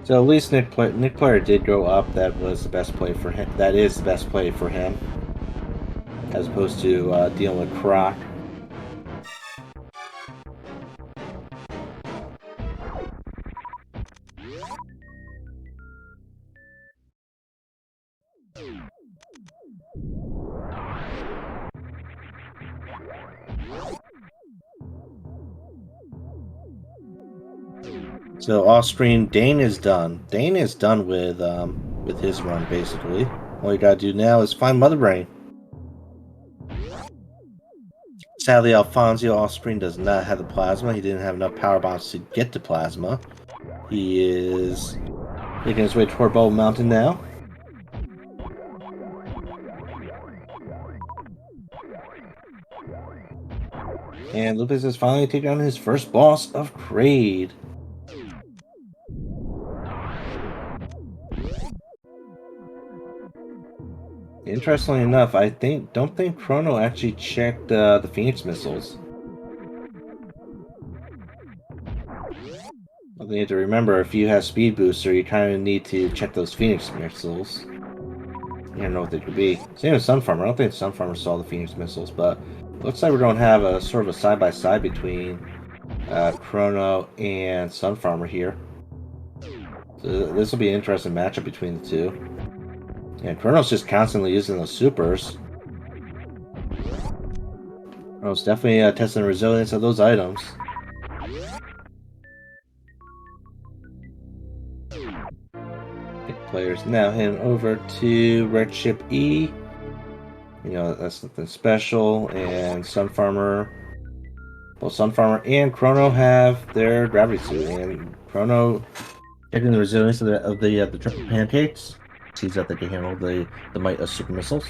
Speaker 1: So at least Nick Player did go up. That was the best play for him. That is the best play for him, as opposed to dealing with Croc. So off screen, Dane is done. Dane is done with his run basically. All you gotta do now is find Mother Brain. Sadly, Alfonso off screen does not have the plasma. He didn't have enough power bombs to get to plasma. He is making his way toward Bald Mountain now. And Lupus is finally taking on his first boss of Kraid. Interestingly enough, don't think Chrono actually checked the Phoenix missiles. I need to remember, if you have Speed Booster, you kind of need to check those Phoenix missiles. You don't know what they could be. Same with Sunfarmer. I don't think Sunfarmer saw the Phoenix missiles, but looks like we're going to have a sort of a side-by-side between Chrono and Sunfarmer here. So this will be an interesting matchup between the two. And Chrono's just constantly using those supers. Chrono's definitely testing the resilience of those items. Players now heading over to Red Ship E. You know, that's nothing special. And Sunfarmer, both Sunfarmer and Chrono have their gravity suit. And Chrono checking the resilience of the triple pancakes. Sees that they can handle the might of super missiles.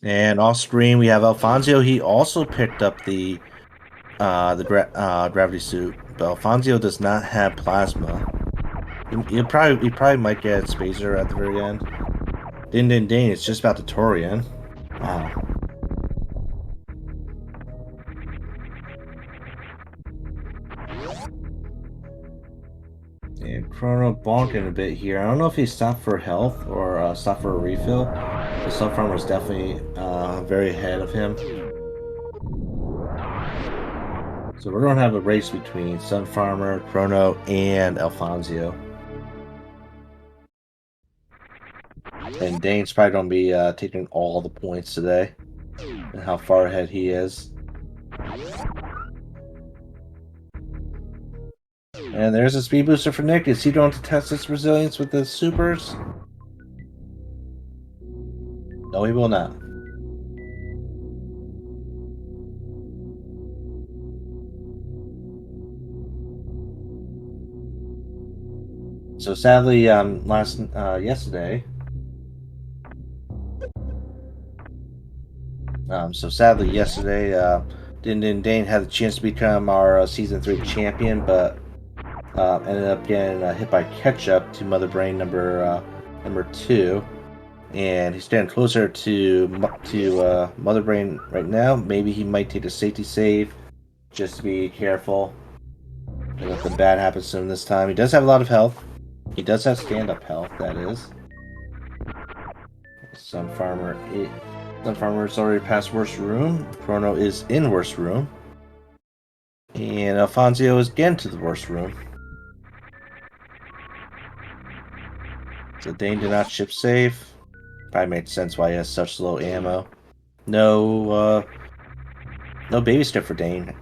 Speaker 1: And off screen we have Alfonso. He also picked up the gravity suit, but Alfonso does not have plasma. He probably might get Spacer at the very end. Din Din Din, it's just about the Torian. Wow. And Chrono bonking a bit here. I don't know if he stopped for health or stopped for a refill. The Sunfarmer was definitely very ahead of him. So we're going to have a race between Sunfarmer, Chrono, and Alfonso. And Dane's probably going to be taking all the points today. And how far ahead he is. And there's a speed booster for Nick. Is he going to test his resilience with the supers? No, he will not. So sadly, yesterday. Din Din Dane had the chance to become our Season 3 champion, but ended up getting hit by catch-up to Mother Brain number 2. And he's getting closer to Mother Brain right now. Maybe he might take a safety save, just to be careful. And nothing bad happens to him this time. He does have a lot of health. He does have stand-up health, that is. Sunfarmer's already past worst room. Chrono is in worst room. And Alfonso is again to the worst room. So Dane did not ship safe. Probably makes sense why he has such low ammo. No baby step for Dane.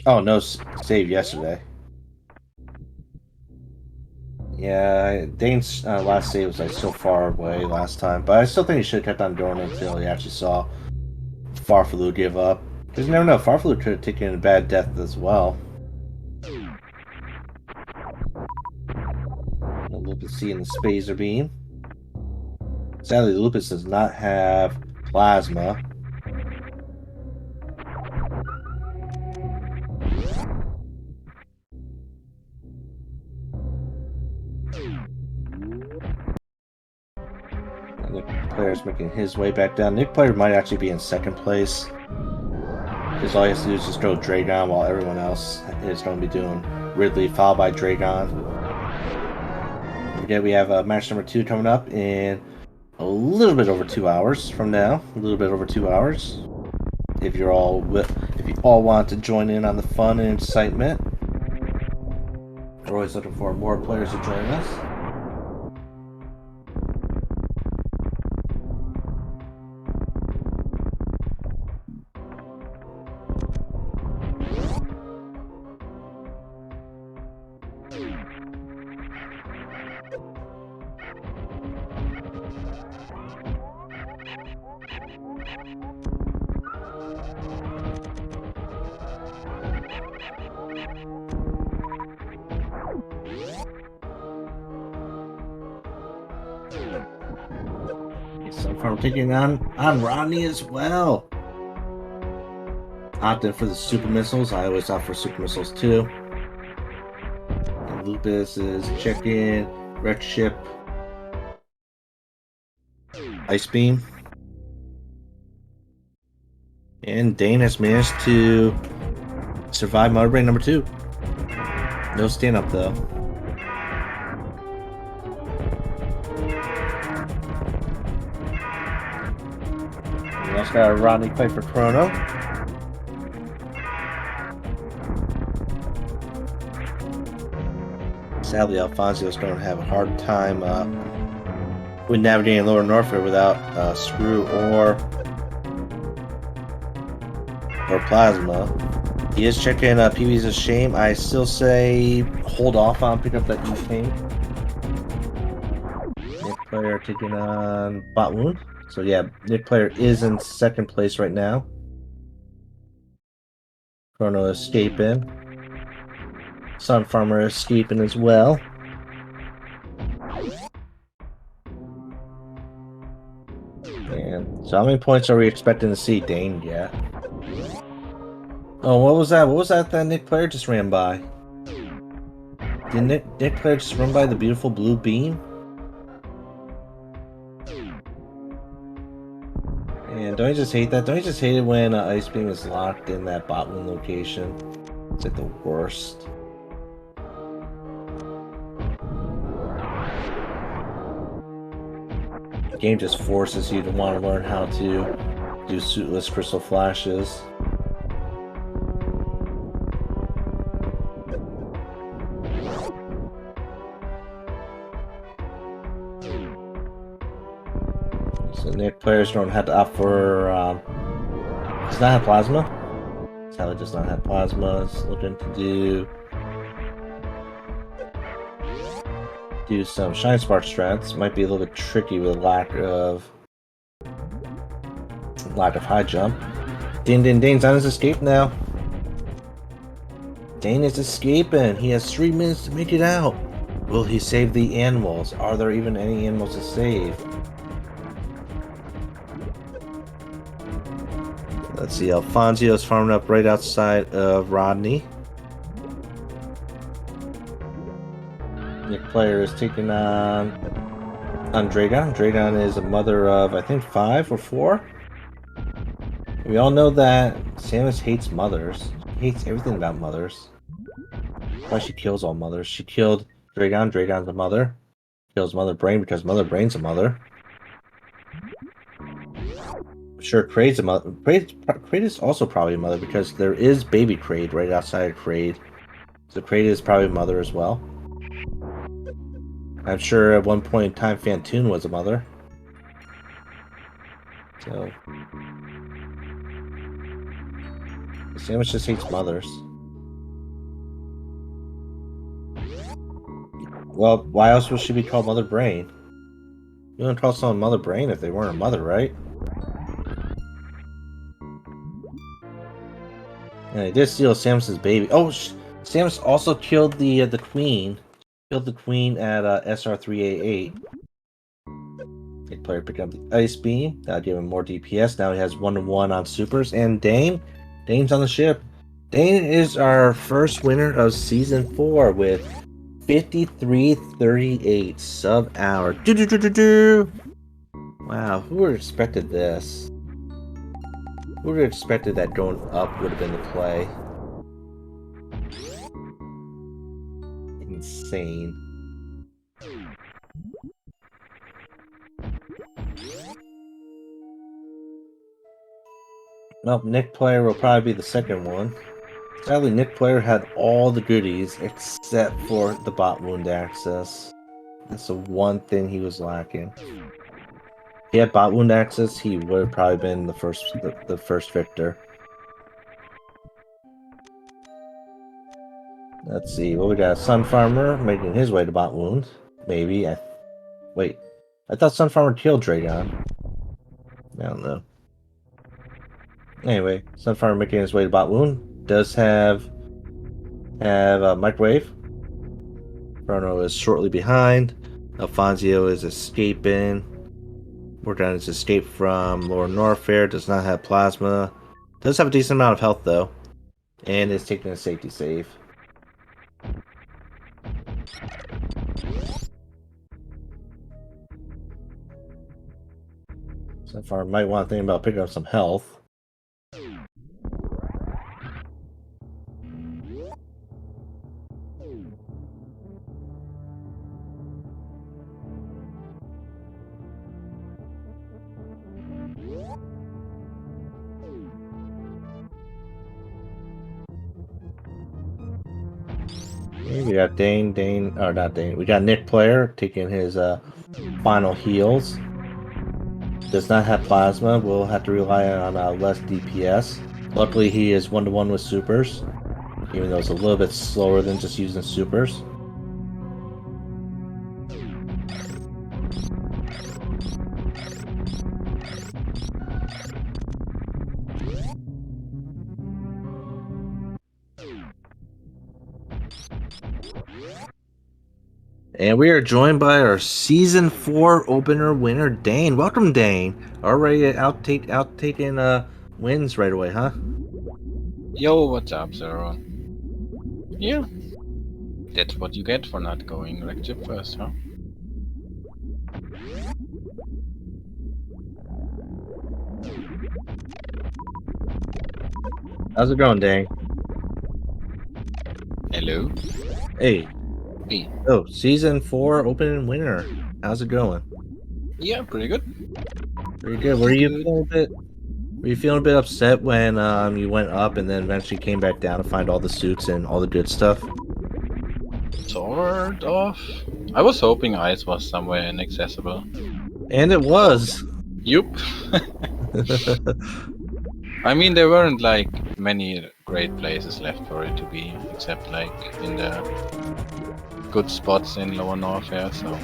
Speaker 1: Oh, no save yesterday. Yeah, Dane's last save was like so far away last time, but I still think he should have kept on going until he actually saw Farfalu give up. Because you never know, Farfalu could have taken a bad death as well. Lupus seeing the Spazer Beam. Sadly, Lupus does not have Plasma. Nick Player's making his way back down. Nick Player might actually be in second place. Because all he has to do is just go Dragon while everyone else is going to be doing Ridley, followed by Dragon. Again, we have match number 2 coming up in a little bit over 2 hours from now. A little bit over 2 hours. If you all want to join in on the fun and excitement. We're always looking for more players to join us. So far, I'm taking on Rodney as well. Opted for the super missiles. I always opt for super missiles too. And Lupus is checking Red Ship, Ice Beam, and Dane has managed to survive Mother Brain number 2. No stand up though. We also got a Rodney fight for Chrono. Sadly, Alfonso is going to have a hard time with navigating Lower Norfolk without Screw or Plasma. He is checking PB's a shame. I still say hold off on picking up that E-Tank. Nick Player taking on Bot Wound. So yeah, Nick Player is in second place right now. Chrono escaping. Sun Farmer escaping as well. And so how many points are we expecting to see Dane get? Oh, what was that? What was that Nick Player just ran by? Did Nick Player just run by the beautiful blue beam? And don't you just hate that? Don't you just hate it when Ice Beam is locked in that bot wound location? It's like the worst. The game just forces you to want to learn how to do suitless crystal flashes. So Nick Players don't have to opt for does not have Plasma. Sally does not have Plasma. It's looking to do some Shine Spark strats. Might be a little bit tricky with lack of high jump. Dane's on his escape now. Dane is escaping. He has 3 minutes to make it out. Will he save the animals? Are there even any animals to save? Let's see, Alfonsio's farming up right outside of Rodney. Nick Player is taking on Dragon. Dragon is a mother of, I think, 5 or 4. We all know that Samus hates mothers. She hates everything about mothers. That's why she kills all mothers. She killed Dragon. Dragon's a mother. Kills Mother Brain because Mother Brain's a mother. Sure, Kraid's a mother. Kraid is also probably a mother because there is baby Kraid right outside of Kraid. So Kraid is probably a mother as well. I'm sure at one point in time Fantoon was a mother. So Samus just hates mothers. Well, why else would she be called Mother Brain? You wouldn't call someone Mother Brain if they weren't a mother, right? And they did steal Samus's baby. Oh, Samus also killed the queen. Killed the queen at SR388. The player picked up the Ice Beam. That'll give him more DPS. Now he has 1-1 on supers. And Dane? Dane's on the ship. Dane is our first winner of Season 4 with 53:38 sub-hour. Wow, who would have expected this? Who would have expected that going up would have been the play? Insane. Well, Nick Player will probably be the second one. Sadly, Nick Player had all the goodies except for the bot wound access. That's the one thing he was lacking. If he had bot wound access, he would have probably been the first victor. Let's see, well, we got Sun Farmer making his way to bot wound. Maybe. Wait, I thought Sun Farmer killed Dragon. I don't know. Anyway, Sun Farmer making his way to bot wound. Does have a microwave. Chrono is shortly behind. Alfonso is escaping. Working on his escape from Lord Norfair. Does not have plasma. Does have a decent amount of health though. And is taking a safety save. So far, might want to think about picking up some health. We got we got Nick Player taking his final heals. Does not have plasma, will have to rely on less DPS. Luckily he is 1-1 with supers, even though it's a little bit slower than just using supers. And we are joined by our Season 4 opener winner, Dane. Welcome, Dane. Already taking wins right away, huh?
Speaker 2: Yo, what's up, Zero? Yeah. That's what you get for not going Rectip first, huh?
Speaker 1: How's it going, Dane?
Speaker 2: Hello?
Speaker 1: Hey.
Speaker 2: Hey.
Speaker 1: Oh, Season 4 opening winner. How's it going?
Speaker 2: Yeah, pretty good.
Speaker 1: Pretty good. Were you feeling a bit upset when you went up and then eventually came back down to find all the suits and all the good stuff?
Speaker 2: Sort of. I was hoping Ice was somewhere inaccessible.
Speaker 1: And it was.
Speaker 2: Yup. I mean, there weren't like many great places left for it to be, except like in the good spots in Lower Norfair, so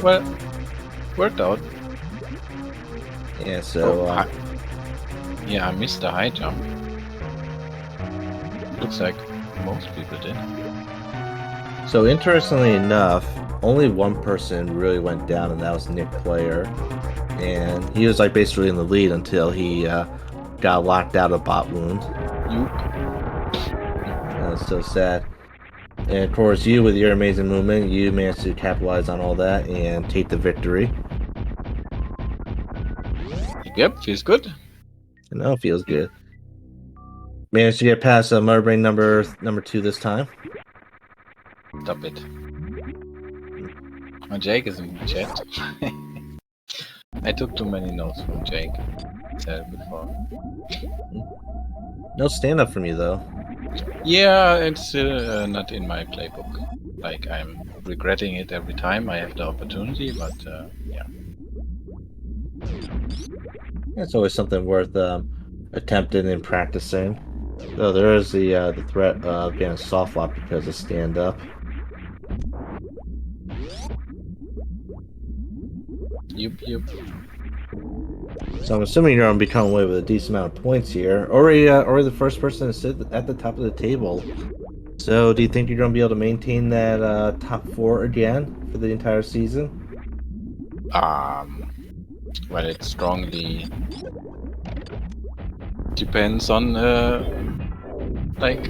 Speaker 2: well, worked out.
Speaker 1: Yeah, so
Speaker 2: yeah, I missed the high jump. Looks like most people did.
Speaker 1: So interestingly enough, only one person really went down, and that was Nick Player. and he was like basically in the lead until he got locked out of bot wound. That was so sad. And of course, you with your amazing movement, you managed to capitalize on all that and take the victory.
Speaker 2: Yep, feels good.
Speaker 1: I know it feels good. Managed to get past Murderbrain number 2 this time.
Speaker 2: Stop it. Oh, Jake is in the chat. I took too many notes from Jake. Said it before.
Speaker 1: No stand up from you though.
Speaker 2: Yeah, it's not in my playbook. Like, I'm regretting it every time I have the opportunity, but yeah.
Speaker 1: It's always something worth attempting and practicing. Though there is the threat of getting soft lock because of stand up.
Speaker 2: Yup.
Speaker 1: So I'm assuming you're gonna be coming away with a decent amount of points here. Already the first person to sit at the top of the table. So do you think you're gonna be able to maintain that top 4 again for the entire season?
Speaker 2: Well, it strongly depends on like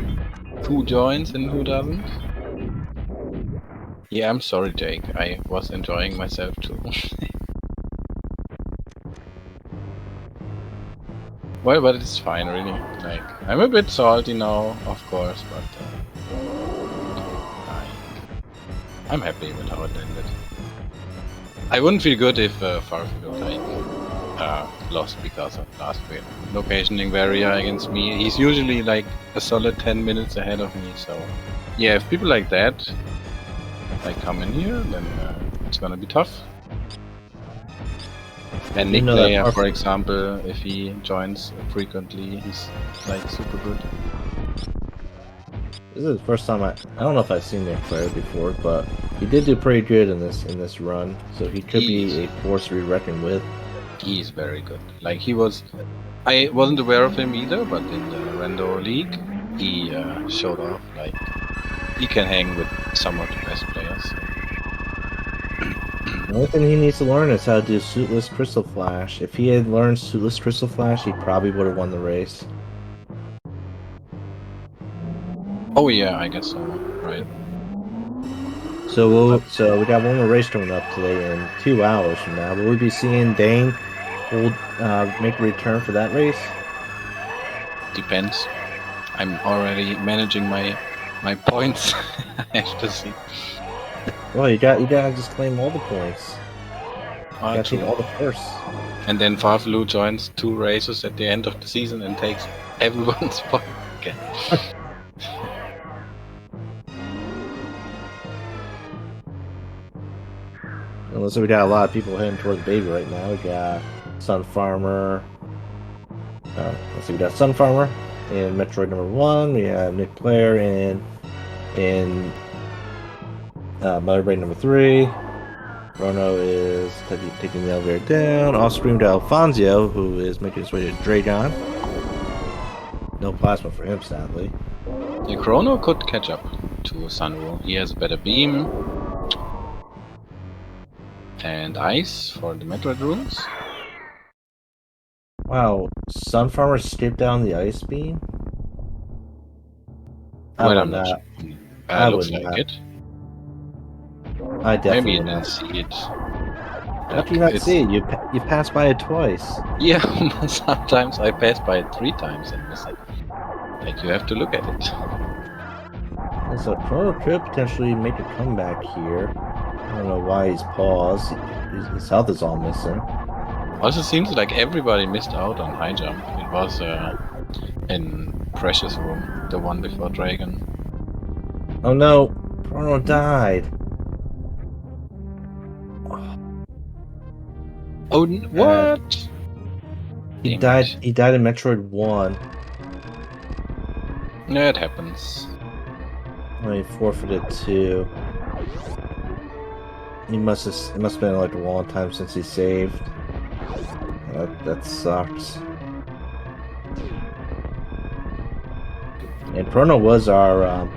Speaker 2: who joins and who doesn't. Yeah, I'm sorry, Jake. I was enjoying myself too. Well, but it's fine, really. Like, I'm a bit salty now, of course, but I'm happy with how it ended. I wouldn't feel good if Farfield lost because of last locationing barrier against me. He's usually like a solid 10 minutes ahead of me, so yeah, if people like that like come in here, then it's gonna be tough. And Nick Player, for example, if he joins frequently, he's like super good.
Speaker 1: This is the first time I don't know if I've seen Nick Player before, but he did do pretty good in this run, so he could be a force to be reckoned with.
Speaker 2: He's very good. Like, I wasn't aware of him either, but in the Rando League, he showed off. Like, he can hang with some of the best players.
Speaker 1: The only thing he needs to learn is how to do Suitless Crystal Flash. If he had learned Suitless Crystal Flash, he probably would have won the race.
Speaker 2: Oh yeah, I guess so. Right.
Speaker 1: So we got one more race coming up today in 2 hours from now. Will we be seeing Dane make a return for that race?
Speaker 2: Depends. I'm already managing my points. I have to see.
Speaker 1: Well, you gotta just claim all the points. You gotta take all the firsts.
Speaker 2: And then Farflu joins 2 races at the end of the season and takes everyone's point again.
Speaker 1: Unless we got a lot of people heading toward the baby right now. We got Sun Farmer. Let's see, we got Sun Farmer in Metroid number 1. We have Nick Player in Motherbrain number 3. Rono is taking the elevator down. Off-screen to Alfonso, who is making his way to Dragon. No plasma for him, sadly.
Speaker 2: Yeah, Chrono could catch up to Sunru. He has a better beam. And ice for the Metroid rules.
Speaker 1: Wow, Sun Farmer skipped down the ice beam?
Speaker 2: Well, I'm not sure. Looks like it.
Speaker 1: I definitely
Speaker 2: Maybe you didn't see it.
Speaker 1: How can you not see it? You passed by it twice.
Speaker 2: Yeah, sometimes I pass by it 3 times and miss it. Like, you have to look at it.
Speaker 1: And so Chrono could potentially make a comeback here. I don't know why he's paused. His health is all missing.
Speaker 2: Also, seems like everybody missed out on high jump. It was in Precious Room, the one before Dragon.
Speaker 1: Oh no, Chrono died.
Speaker 2: Oh, what?
Speaker 1: He died. He died in Metroid 1.
Speaker 2: Yeah, it happens.
Speaker 1: Well, he forfeited 2. It must have been like a long time since he saved. That sucks. And Chrono was our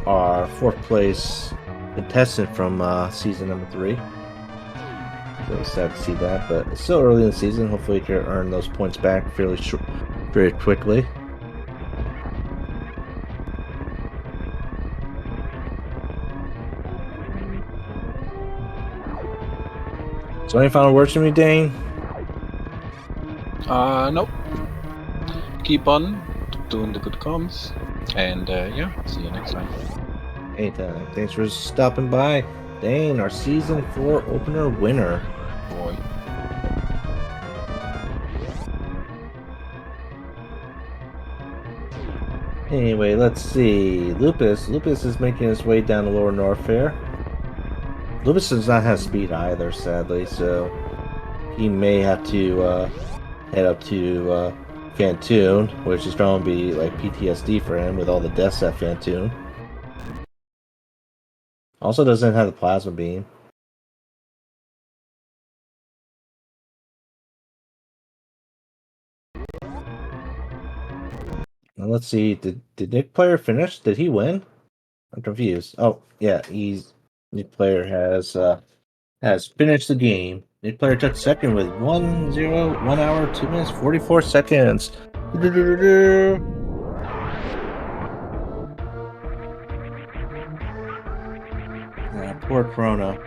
Speaker 1: 4th place contestant from season number 3. Really sad to see that, but it's still early in the season. Hopefully, he can earn those points back very quickly. So, any final words from you, Dane?
Speaker 2: Nope. Keep on doing the good comms, and yeah, see you next time.
Speaker 1: Anytime. Thanks for stopping by, Dane, our season 4 opener winner.
Speaker 2: Boy.
Speaker 1: Anyway, let's see. Lupus is making his way down the lower north here. Lupus does not have speed either, sadly, so he may have to head up to Fantoon, which is going to be like PTSD for him with all the deaths at Fantoon. Also doesn't have the plasma beam. Now let's see. Did Nick Player finish? Did he win? I'm confused. Oh yeah, Nick Player has finished the game. Nick Player took second with 1 hour 2 minutes 44 seconds. Poor Corona.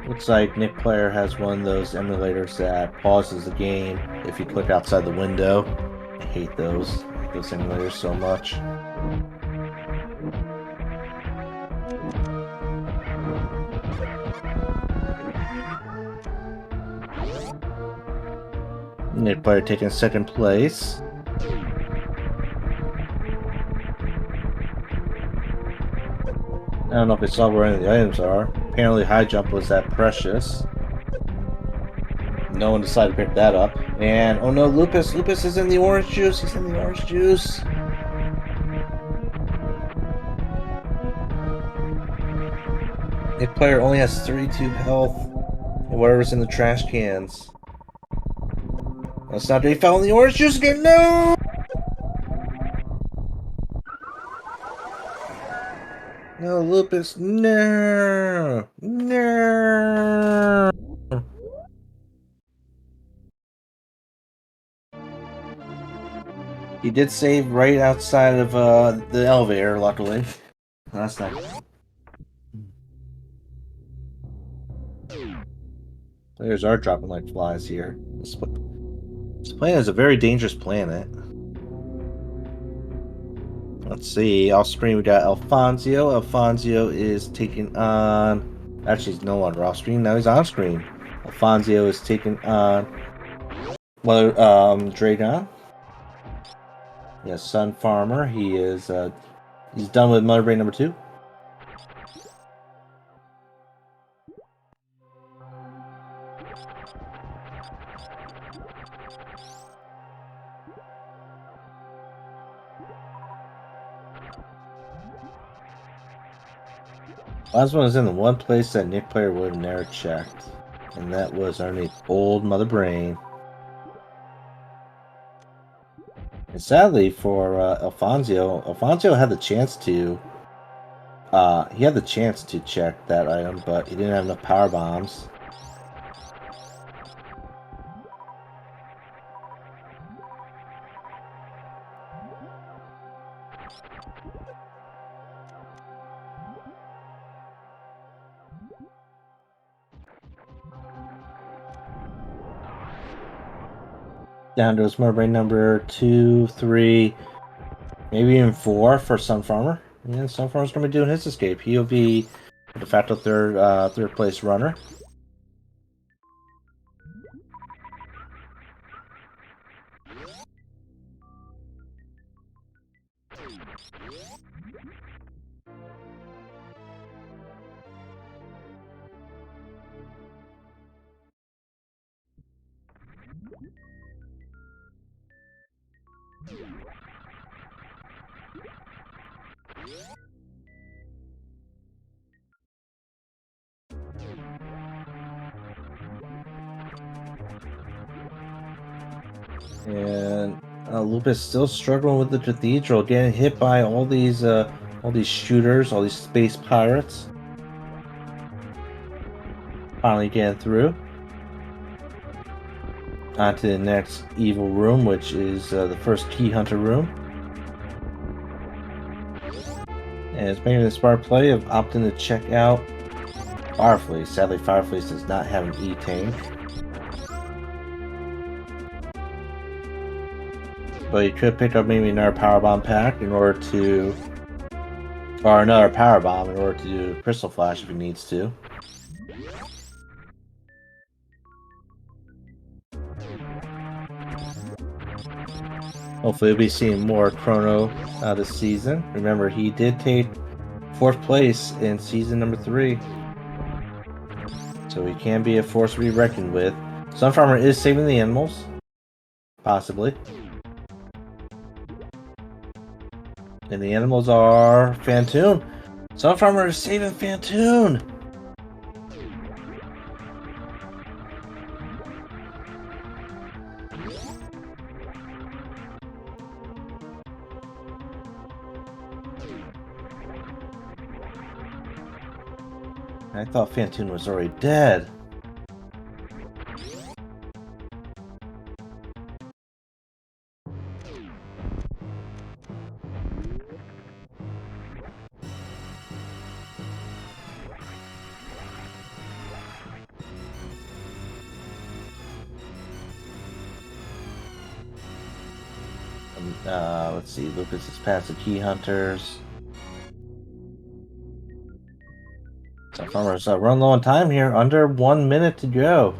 Speaker 1: Looks like Nick Player has one of those emulators that pauses the game if you click outside the window. I hate those. I hate those emulators so much. Nick Player taking second place. I don't know if I saw where any of the items are. Apparently high jump was that precious. No one decided to pick that up. And oh no, Lupus is in the orange juice. He's in the orange juice. Nick Player only has 32 health. And whatever's in the trash cans. Let's not do he fell in the orange juice again. No! No, Lupus. No! No! He did save right outside of the elevator, luckily. That's not. Players are dropping like flies here. This planet is a very dangerous planet. Let's see. Off screen, we got Alfonso. Alfonso is taking on. Actually, he's no longer off screen. Now he's on screen. Alfonso is taking on. Well, Dragon. Yes, Sun Farmer. He is. He's done with Mother Brain number 2. Last one was in the one place that Nick Player would have never checked, and that was underneath old Mother Brain. And sadly for Alfonso had the chance to. He had the chance to check that item, but he didn't have enough power bombs. Down to his Mother Brain number 2, 3, maybe even 4 for Sun Farmer. And Sun Farmer's going to be doing his escape. He'll be de facto third place runner. And Lupus still struggling with the cathedral, getting hit by all these All these shooters, all these space pirates. Finally getting through. On to the next evil room, which is the first key hunter room. And it's making a smart play of opting to check out Fireflies. Sadly, Fireflies does not have an E-tank. But you could pick up maybe another power bomb pack in order to, or another power bomb in order to do Crystal Flash if he needs to. Hopefully we'll be seeing more Chrono this season. Remember, he did take 4th place in season number 3. So he can be a force to be reckoned with. Sunfarmer is saving the animals. Possibly. And the animals are Phantoon. Sunfarmer is saving Phantoon! I thought Phantoon was already dead. Let's see, Lucas is past the key hunters. Sunfarmer's run low on time here, under 1 minute to go.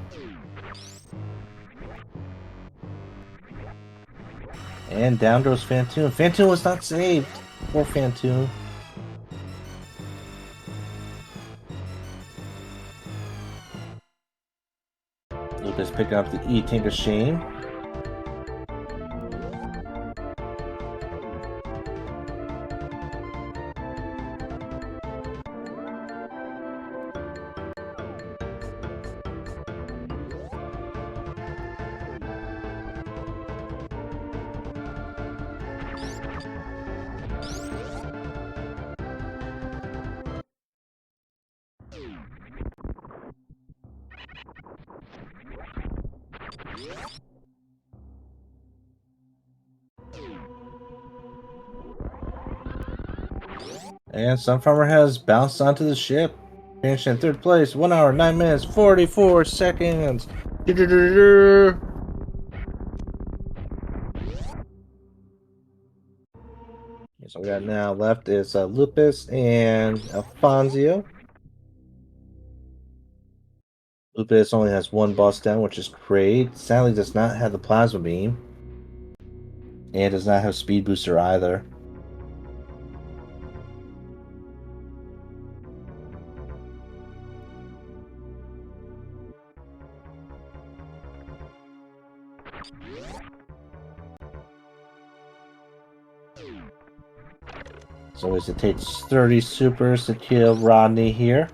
Speaker 1: And down goes Phantoon. Phantoon was not saved. Poor Phantoon. Lucas picking up the E-Tank of Shame. And Sunfarmer has bounced onto the ship. Finished in 3rd place, 1 hour, 9 minutes, 44 seconds. So we got now left is Lupus and Alfonso. Lupus only has 1 boss down, which is great. Sadly does not have the Plasma Beam. And does not have Speed Booster either. So it takes 30 supers to kill Rodney here.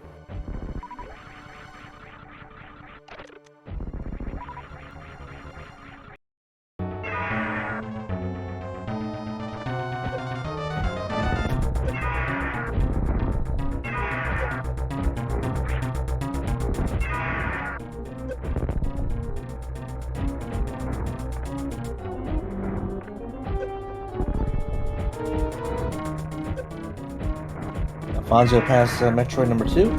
Speaker 1: Alfonso passed Metroid number 2.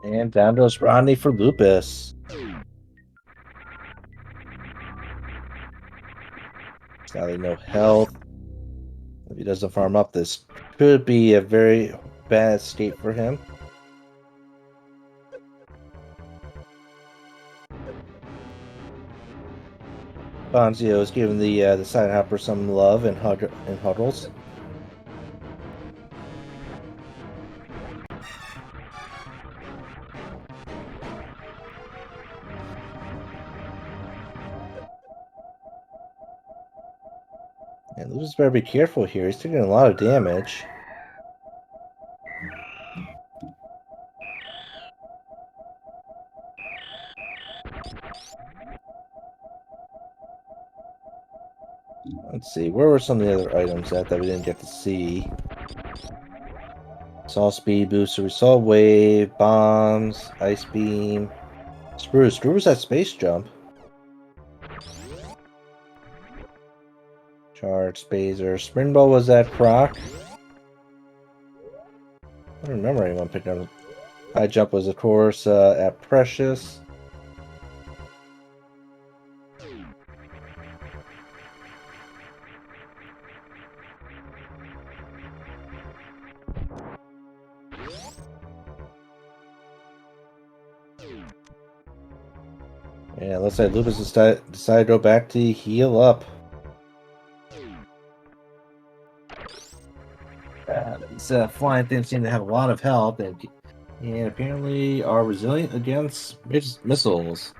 Speaker 1: And down goes Rodney for Lupus. Sadly, no health. If he doesn't farm up, this could be a very bad escape for him. Bonzio is giving the side hopper some love and huddles. And Lupus better be careful here. He's taking a lot of damage. Let's see, where were some of the other items at that we didn't get to see? Saw speed booster, we saw wave, bombs, ice beam. Spruce. Spruce had space jump. Charge, Spazer. Spring Ball was at Croc. I don't remember anyone picking up. High Jump was, of course, at Precious. Yeah, looks like Lupus decided to go back to heal up. These flying things seem to have a lot of health and apparently are resilient against missiles.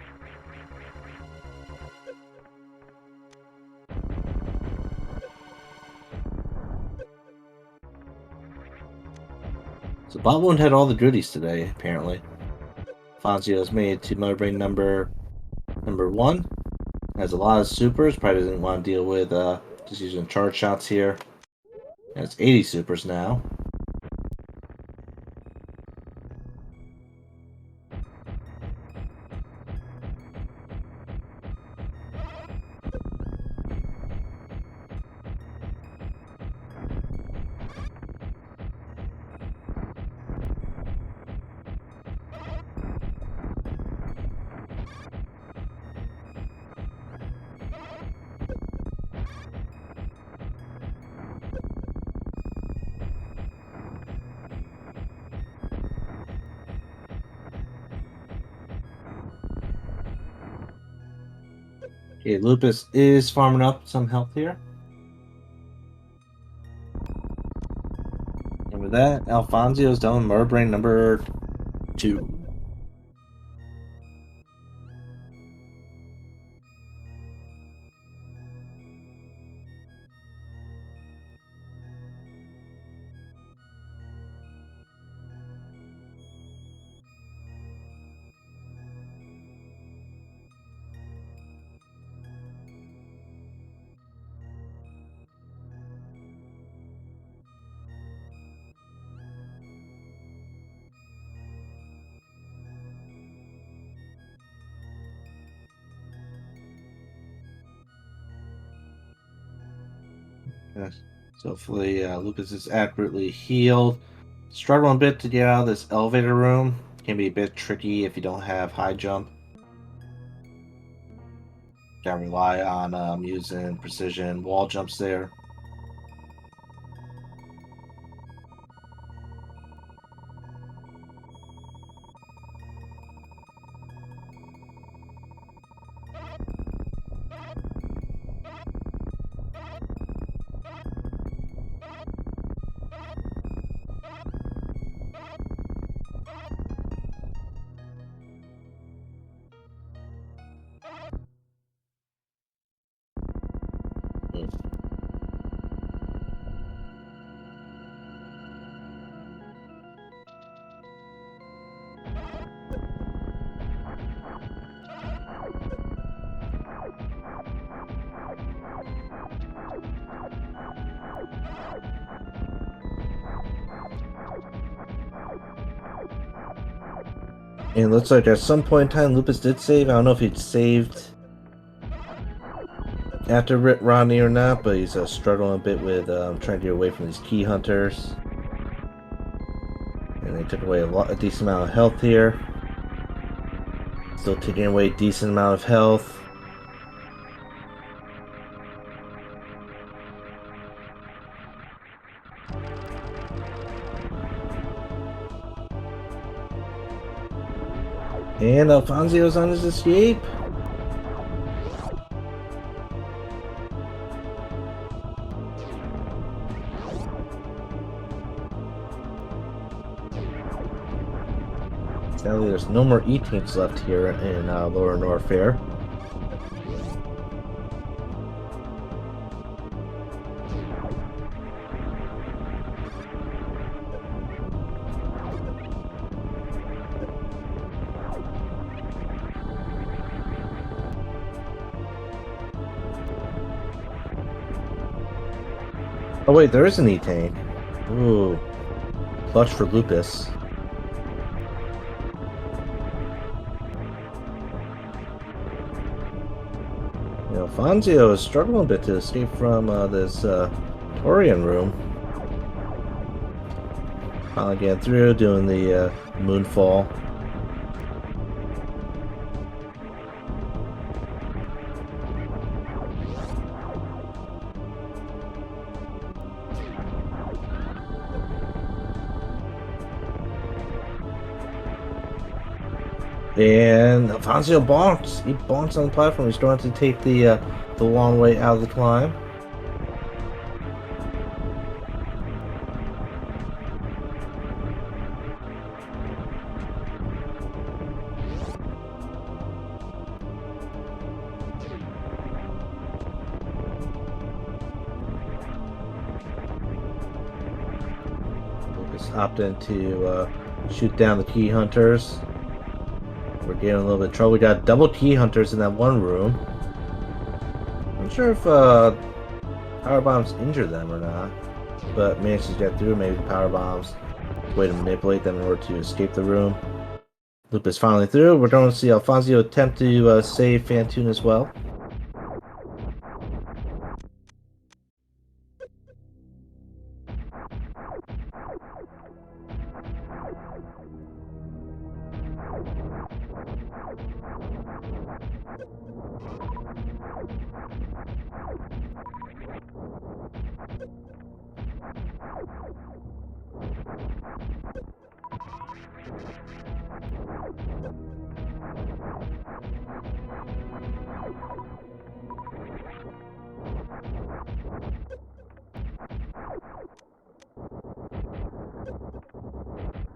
Speaker 1: So Botwound had all the goodies today, apparently. Fonzio's made to Mother Brain number 1. Has a lot of supers. Probably doesn't want to deal with just using charge shots here. And it's 80 supers now. Okay, Lupus is farming up some health here. And with that, Alfonsio's done Murbrain number 2. Yes. So hopefully Lupus is accurately healed. Struggling a bit to get out of this elevator room. Can be a bit tricky if you don't have high jump. Gotta rely on using precision wall jumps there. And it looks like at some point in time, Lupus did save. I don't know if he'd saved after Rodney or not, but he's struggling a bit with trying to get away from these key hunters. And they took away a decent amount of health here. Still taking away a decent amount of health. And Alfonsio's on his escape. Sadly, there's no more E-teams left here in Lower Norfair. Oh wait, there is an E-Tank. Ooh. Clutch for Lupus. Fonzio is struggling a bit to escape from this Torian room. Finally getting through, doing the moonfall. And Fonzio bonks. He bonks on the platform. He's starting to take the long way out of the climb. Lucas hopped in to shoot down the key hunters. We're getting a little bit of trouble. We got double key hunters in that one room. I'm sure if power bombs injure them or not, but managed to get through. Maybe power bombs way to manipulate them in order to escape the room. Loop is finally through. We're going to see Alfonso attempt to save Fantoon as well.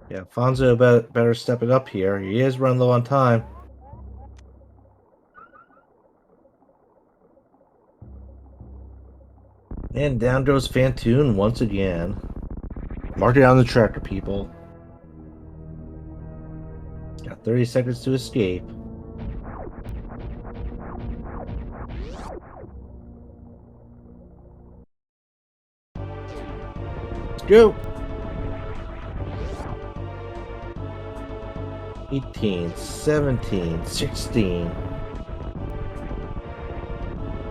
Speaker 1: Yeah, Alfonso better step it up here. He is running low on time. And down goes Fantoon once again. Mark it on the tracker, people. Got 30 seconds to escape. Let's go! 18, 17, 16,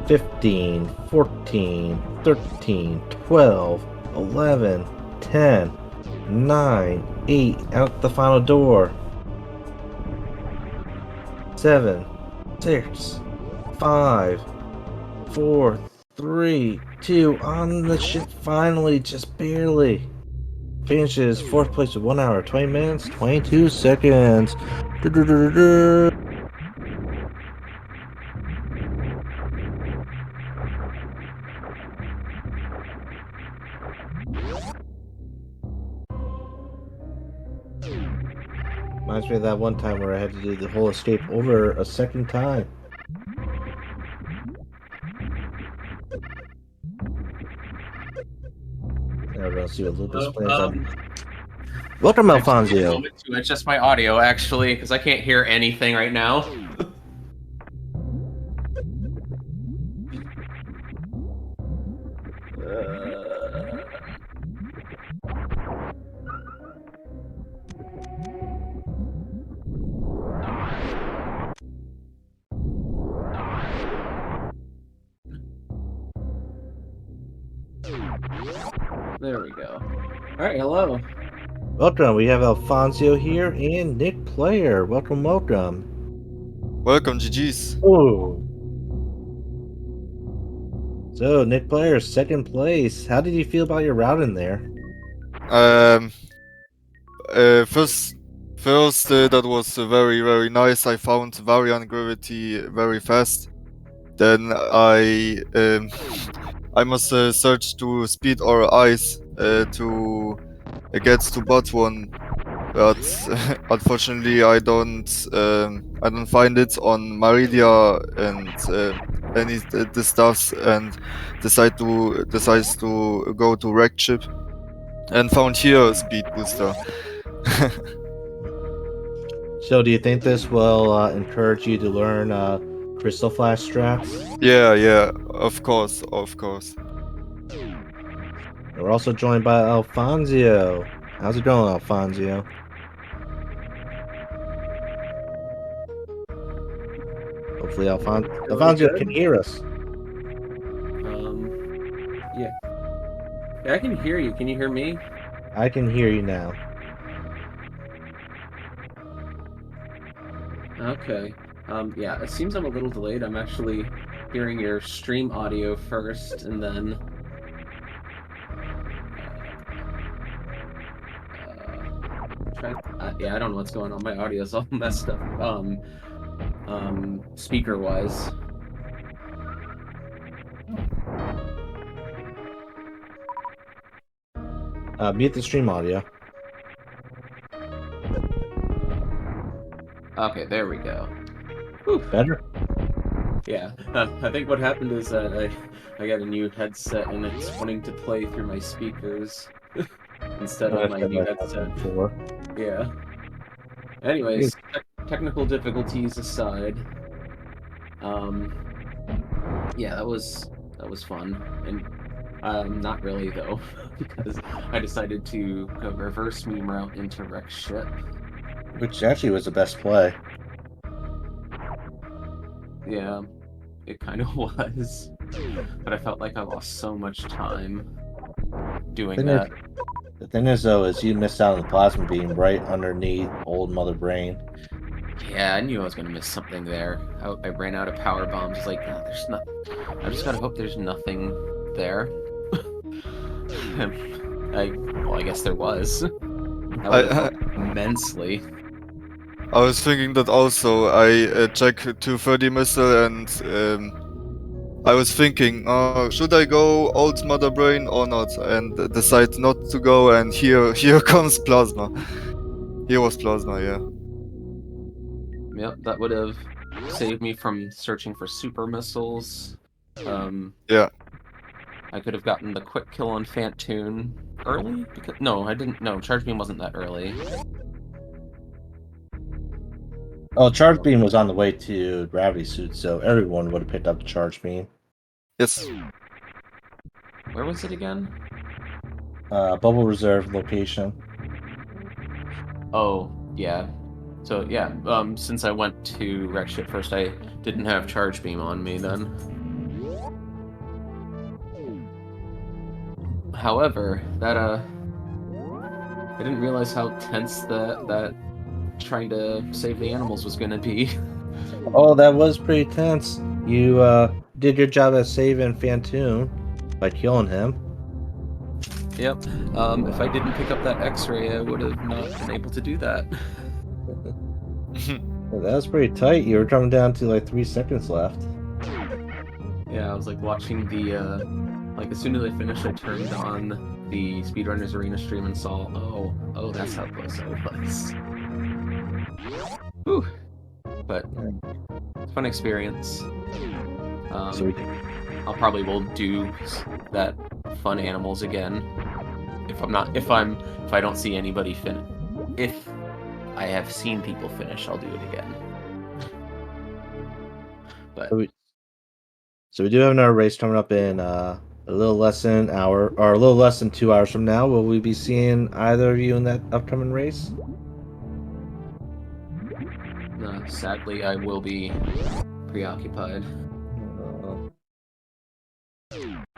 Speaker 1: 15, 14, 13, 12, 11, 10, 9, 8, out the final door. 7, 6, 5, 4, 3, 2, on the ship finally, just barely. Finishes 4th place with 1 hour, 20 minutes, 22 seconds. Reminds me of that one time where I had to do the whole escape over a second time. Now we're gonna see what Lupus plans on. Welcome, Alfonso.
Speaker 3: To adjust my audio actually, because I can't hear anything right now. There we go. All right, hello.
Speaker 1: Welcome. We have Alfonso here and Nick Player. Welcome, welcome.
Speaker 4: Welcome, GG's.
Speaker 1: Oh. So, Nick Player, 2nd place. How did you feel about your route in there?
Speaker 4: First, that was very nice. I found Varian gravity very fast. Then I must search to speed or ice to get to bot one, but unfortunately I don't find it on Maridia and any the stuffs, and decides to go to wreck chip and found here speed booster.
Speaker 1: So, do you think this will encourage you to learn Crystal Flash strats?
Speaker 4: Yeah, of course.
Speaker 1: And we're also joined by Alfonso. How's it going, Alfonso? Hopefully, Alfonso
Speaker 5: good.
Speaker 1: can hear us.
Speaker 5: Yeah. Yeah, I can hear you. Can you hear me?
Speaker 1: I can hear you now.
Speaker 5: Okay. Yeah, it seems I'm a little delayed. I'm actually hearing your stream audio first, and then yeah, I don't know what's going on. My audio's all messed up. Speaker wise.
Speaker 1: Mute the stream audio.
Speaker 5: Okay, there we go. Whew.
Speaker 1: Better?
Speaker 5: Yeah, I think what happened is that I got a new headset and it's wanting to play through my speakers instead of
Speaker 1: I've
Speaker 5: my
Speaker 1: had
Speaker 5: new
Speaker 1: that happen
Speaker 5: headset.
Speaker 1: before.
Speaker 5: Yeah. Anyways, technical difficulties aside, yeah, that was fun, and not really though, because I decided to go reverse meme route into wreck ship.
Speaker 1: Which actually was the best play.
Speaker 5: Yeah, it kind of was, but I felt like I lost so much time doing that.
Speaker 1: The thing is, though, is you missed out on the plasma beam right underneath old Mother Brain.
Speaker 5: Yeah, I knew I was gonna miss something there. I ran out of power bombs. I was like, no, there's not. I just gotta hope there's nothing there. Well, I guess there was. That would have helped immensely.
Speaker 4: I was thinking that also. I checked 230 missile and I was thinking, should I go old Mother Brain or not? And decide not to go. And here comes plasma. Here was plasma, yeah.
Speaker 5: Yep, that would have saved me from searching for super missiles.
Speaker 4: Yeah.
Speaker 5: I could have gotten the quick kill on Fantoon early. No, I didn't. No, Charge Beam wasn't that early.
Speaker 1: Oh, Charge Beam was on the way to Gravity Suit, so everyone would have picked up the Charge Beam.
Speaker 4: Yes.
Speaker 5: Where was it again?
Speaker 1: Bubble Reserve location.
Speaker 5: Oh, yeah. So yeah, since I went to wreck ship first, I didn't have Charge Beam on me then. However, that I didn't realize how tense that trying to save the animals was gonna be.
Speaker 1: Oh, that was pretty tense. You did your job at saving Fantoon by killing him.
Speaker 5: Yep. If I didn't pick up that X-ray, I would have not been able to do that.
Speaker 1: That was pretty tight. You were coming down to like 3 seconds left.
Speaker 5: Yeah, I was like watching the like as soon as I finished, I turned on the Speedrunners Arena stream and saw, oh, that's how close I was. Whew. But fun experience.
Speaker 1: So
Speaker 5: I'll probably will do that fun animals again if I don't see anybody finish. If I have seen people finish, I'll do it again. But
Speaker 1: So we do have another race coming up in a little less than an hour, or a little less than 2 hours from now. Will we be seeing either of you in that upcoming race?
Speaker 5: sadly, I will be preoccupied.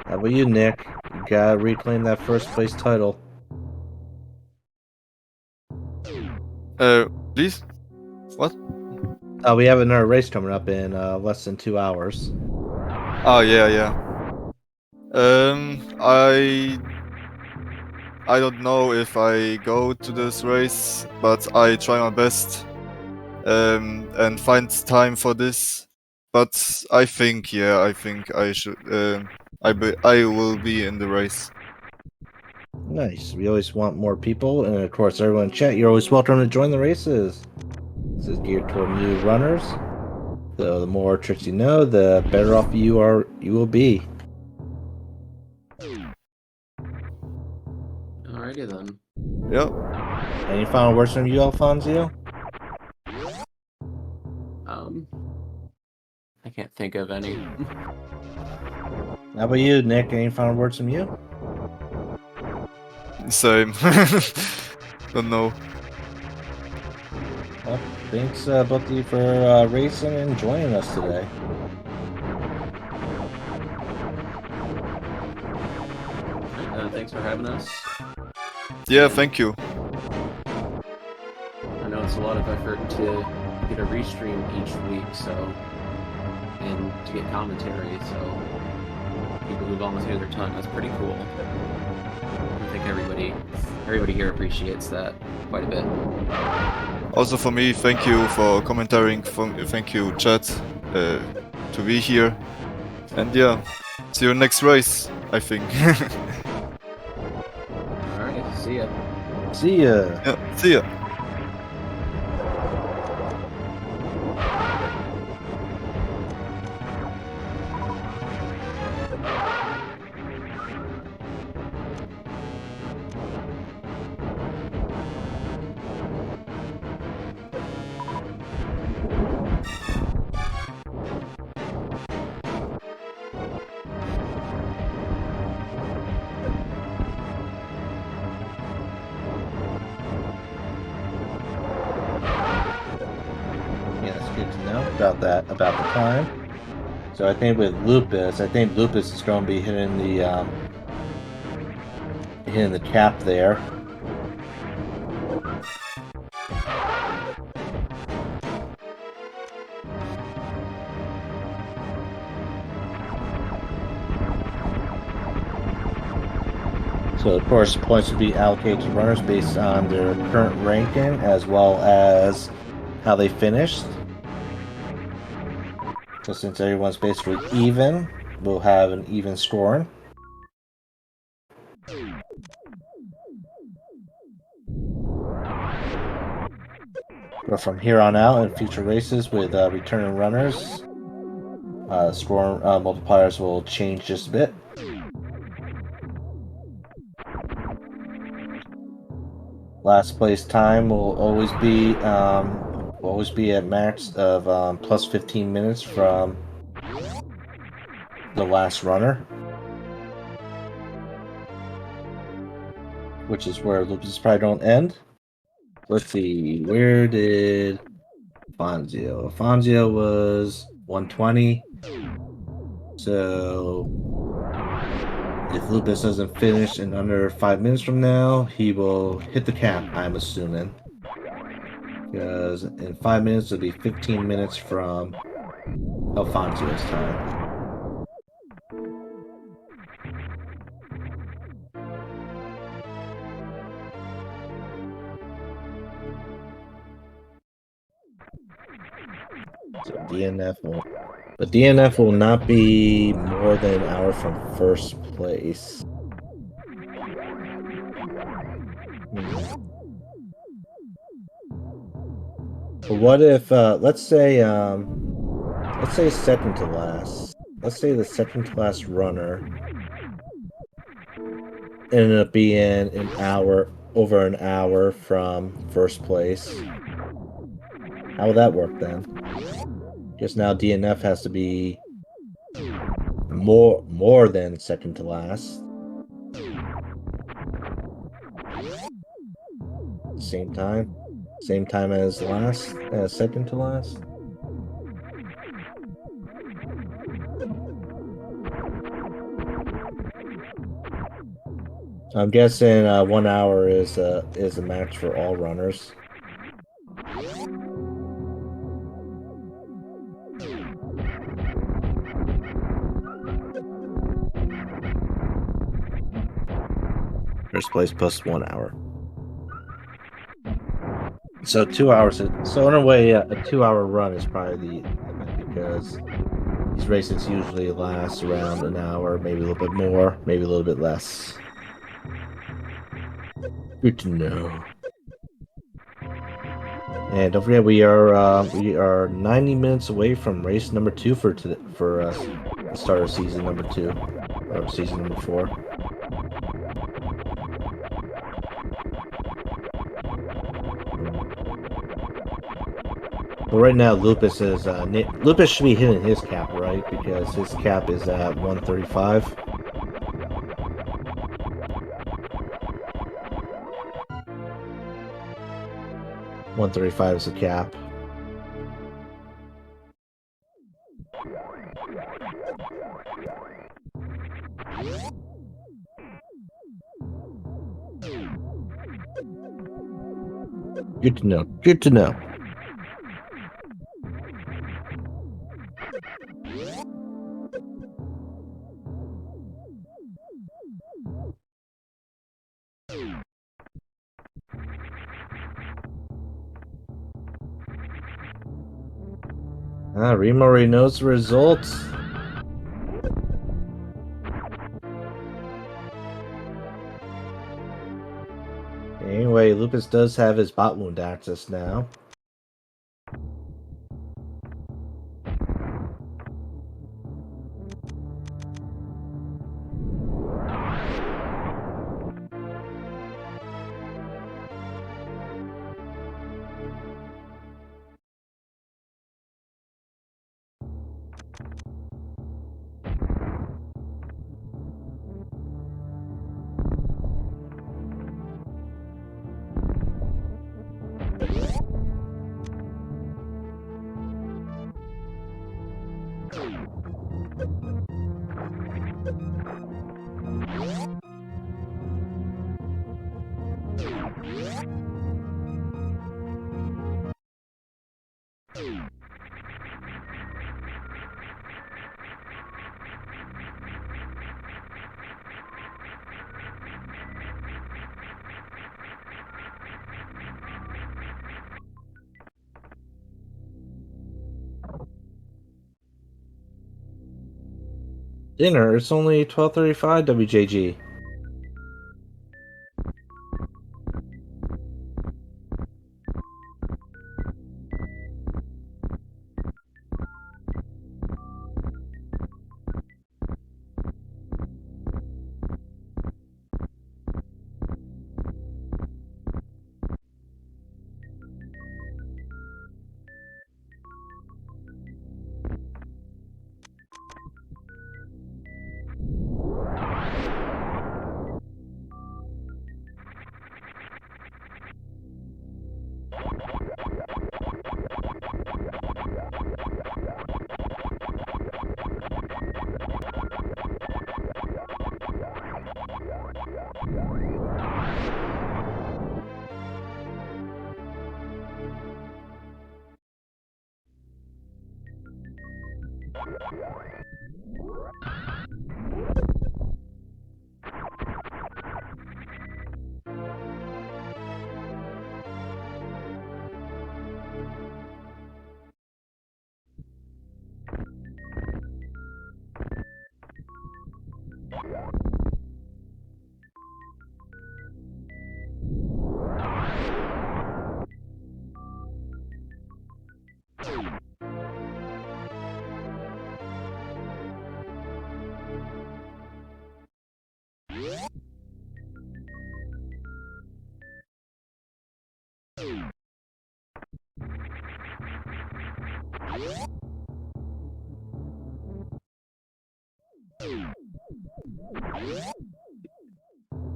Speaker 1: How about you, Nick? You gotta reclaim that first place title.
Speaker 4: Please? What?
Speaker 1: We have another race coming up in less than 2 hours.
Speaker 4: Oh, yeah. I don't know if I go to this race, but I try my best and find time for this. But I think I should. I will be in the race.
Speaker 1: Nice. We always want more people, and of course, everyone in chat, you're always welcome to join the races. This is geared toward new runners. So the more tricks you know, the better off you will be.
Speaker 5: Alrighty then.
Speaker 4: Yep.
Speaker 1: Any final words from you, Alfonso?
Speaker 5: I can't think of any.
Speaker 1: How about you, Nick? Any final words from you?
Speaker 4: Same. Don't know.
Speaker 1: Well, thanks both of you for racing and joining us today.
Speaker 5: Thanks for having us.
Speaker 4: Yeah, thank you.
Speaker 5: I know it's a lot of effort to get a restream each week, so, and to get commentary, so people who volunteer their time, that's pretty cool. I think everybody here appreciates that quite a bit.
Speaker 4: Also for me, thank you for commentating. Thank you, chat, to be here. And yeah, see you next race, I think.
Speaker 5: Alright, see ya.
Speaker 1: See ya.
Speaker 4: Yeah, see ya.
Speaker 1: Yeah, it's good to know about that, about the time. So I think with Lupus, is going to be hitting the cap there. So of course, points will be allocated to runners based on their current ranking as well as how they finished. So since everyone's basically even, we'll have an even scoring. But from here on out in future races with returning runners, score multipliers will change just a bit. Last place time will always be at max of plus 15 minutes from the last runner, which is where loops probably don't end. Let's see, where did Fonzio? Fonzio was 120. So if Lupus doesn't finish in under 5 minutes from now, he will hit the cap, I'm assuming. Because in 5 minutes, it'll be 15 minutes from Alfonso's time. So DNF will not be more than an hour from first place. But what if let's say second to last. Let's say the second to last runner ended up being over an hour from first place. How will that work then? Guess now DNF has to be more than second to last. Same time as second to last. I'm guessing 1 hour is a max for all runners. First place plus 1 hour. So 2 hours. So in a way, a 2-hour run is probably the limit because these races usually last around an hour, maybe a little bit more, maybe a little bit less. Good to know. And don't forget, we are 90 minutes away from race number 2 for the start of season number 2 or season number 4. But right now, Lupus should be hitting his cap, right? Because his cap is at 135. 135 is the cap. Good to know. Good to know. Remo already knows the results. Anyway, Lupus does have his bot wound access now. Dinner, it's only 12:35 WJG.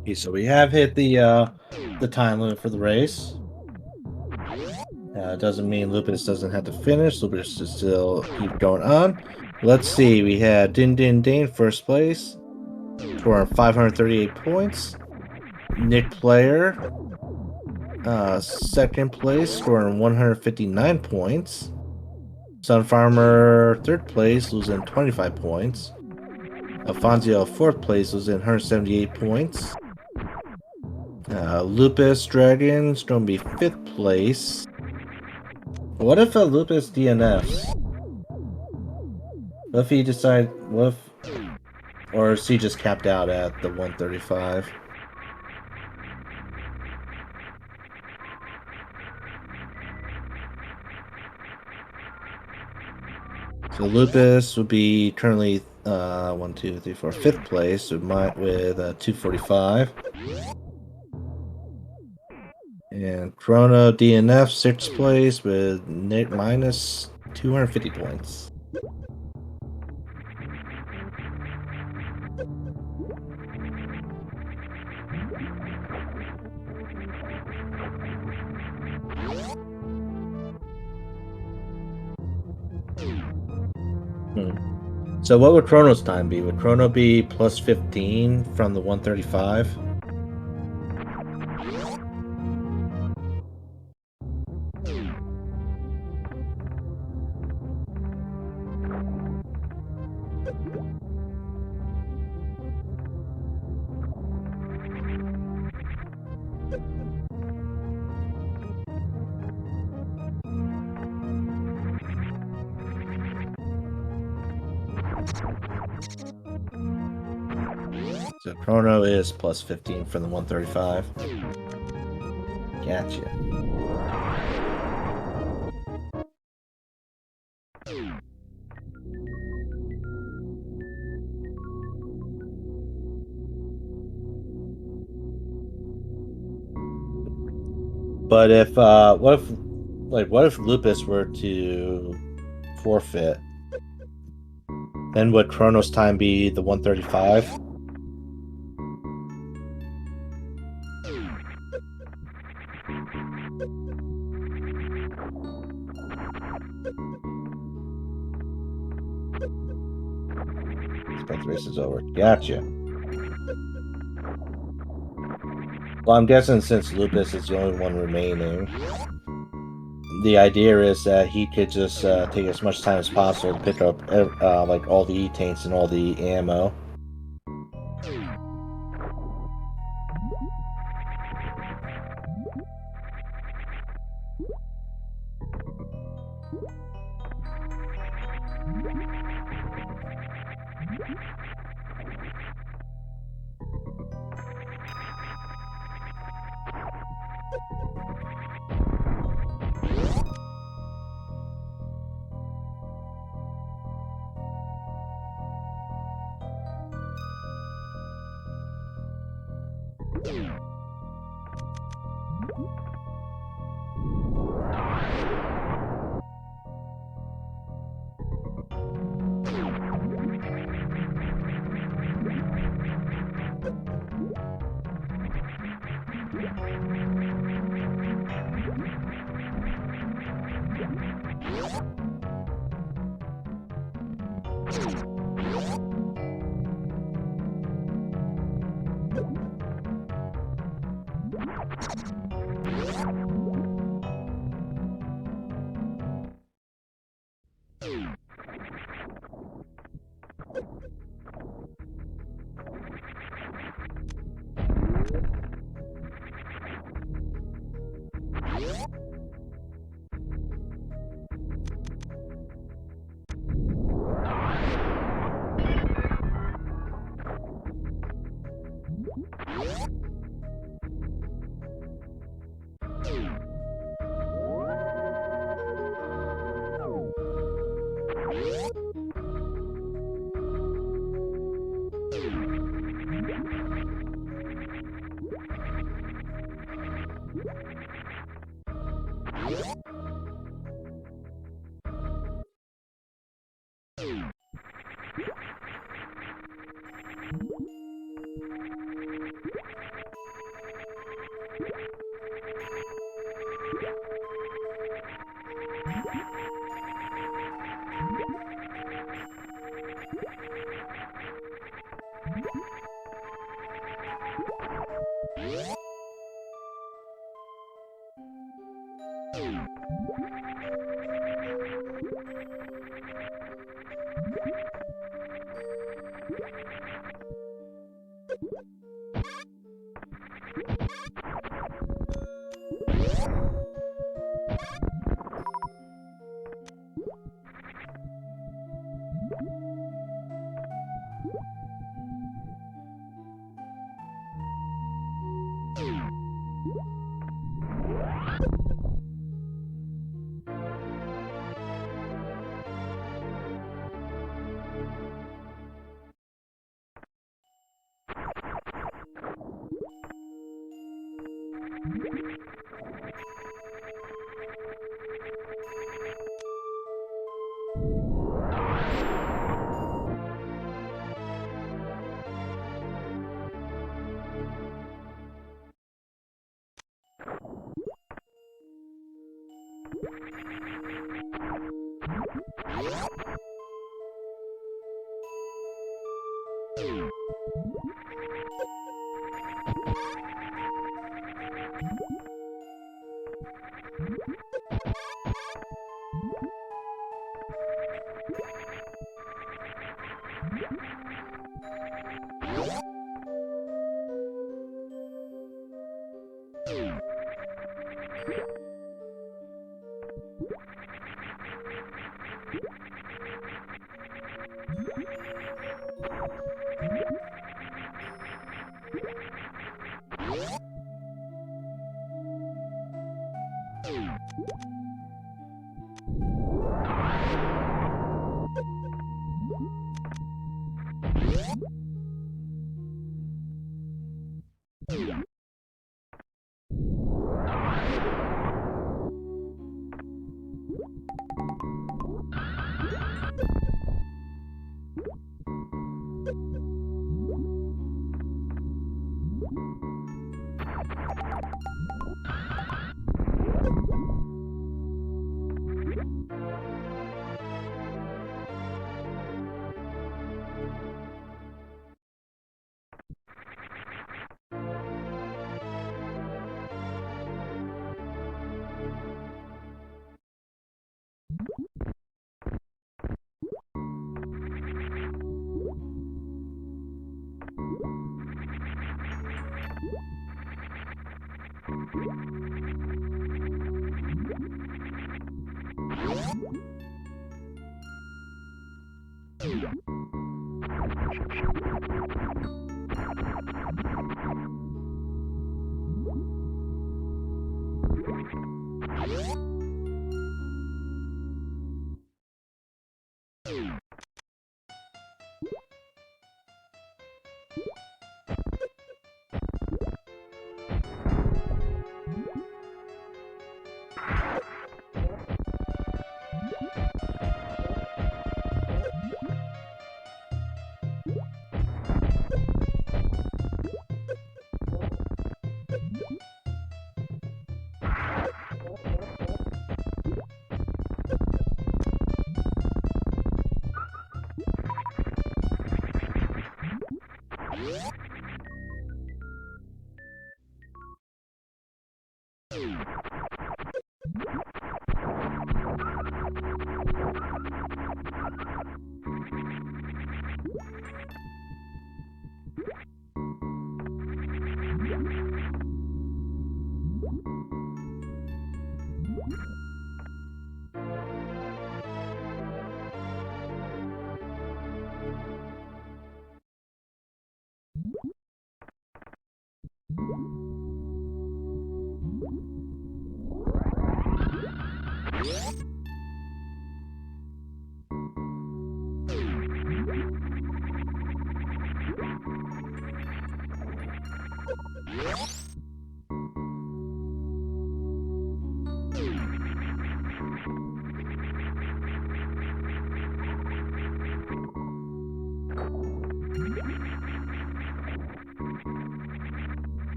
Speaker 1: Okay, so we have hit the time limit for the race. Doesn't mean Lupus doesn't have to finish. Lupus is still keep going on. Let's see. We had Din Din Dane first place, scoring 538 points. Nick Player, second place, scoring 159 points. Sun Farmer, third place, losing 25 points. Alfonso, fourth place, losing 178 points. Lupus Dragon's gonna be fifth place. What if a Lupus DNFs? What if he decide? What if, or is he just capped out at the 135? So Lupus would be currently 1, 2, 3, 4, fifth place with 245. And Chrono DNF sixth place with minus 250 points. So what would Chrono's time be? Would Chrono be plus 15 from the 135? So Chrono is plus 15 from the 135. Gotcha. But if what if Lupus were to forfeit? Then would Chrono's time be the 135? Both races over. Gotcha. Well, I'm guessing since Lupus is the only one remaining, the idea is that he could just take as much time as possible to pick up like all the E-Taints and all the ammo.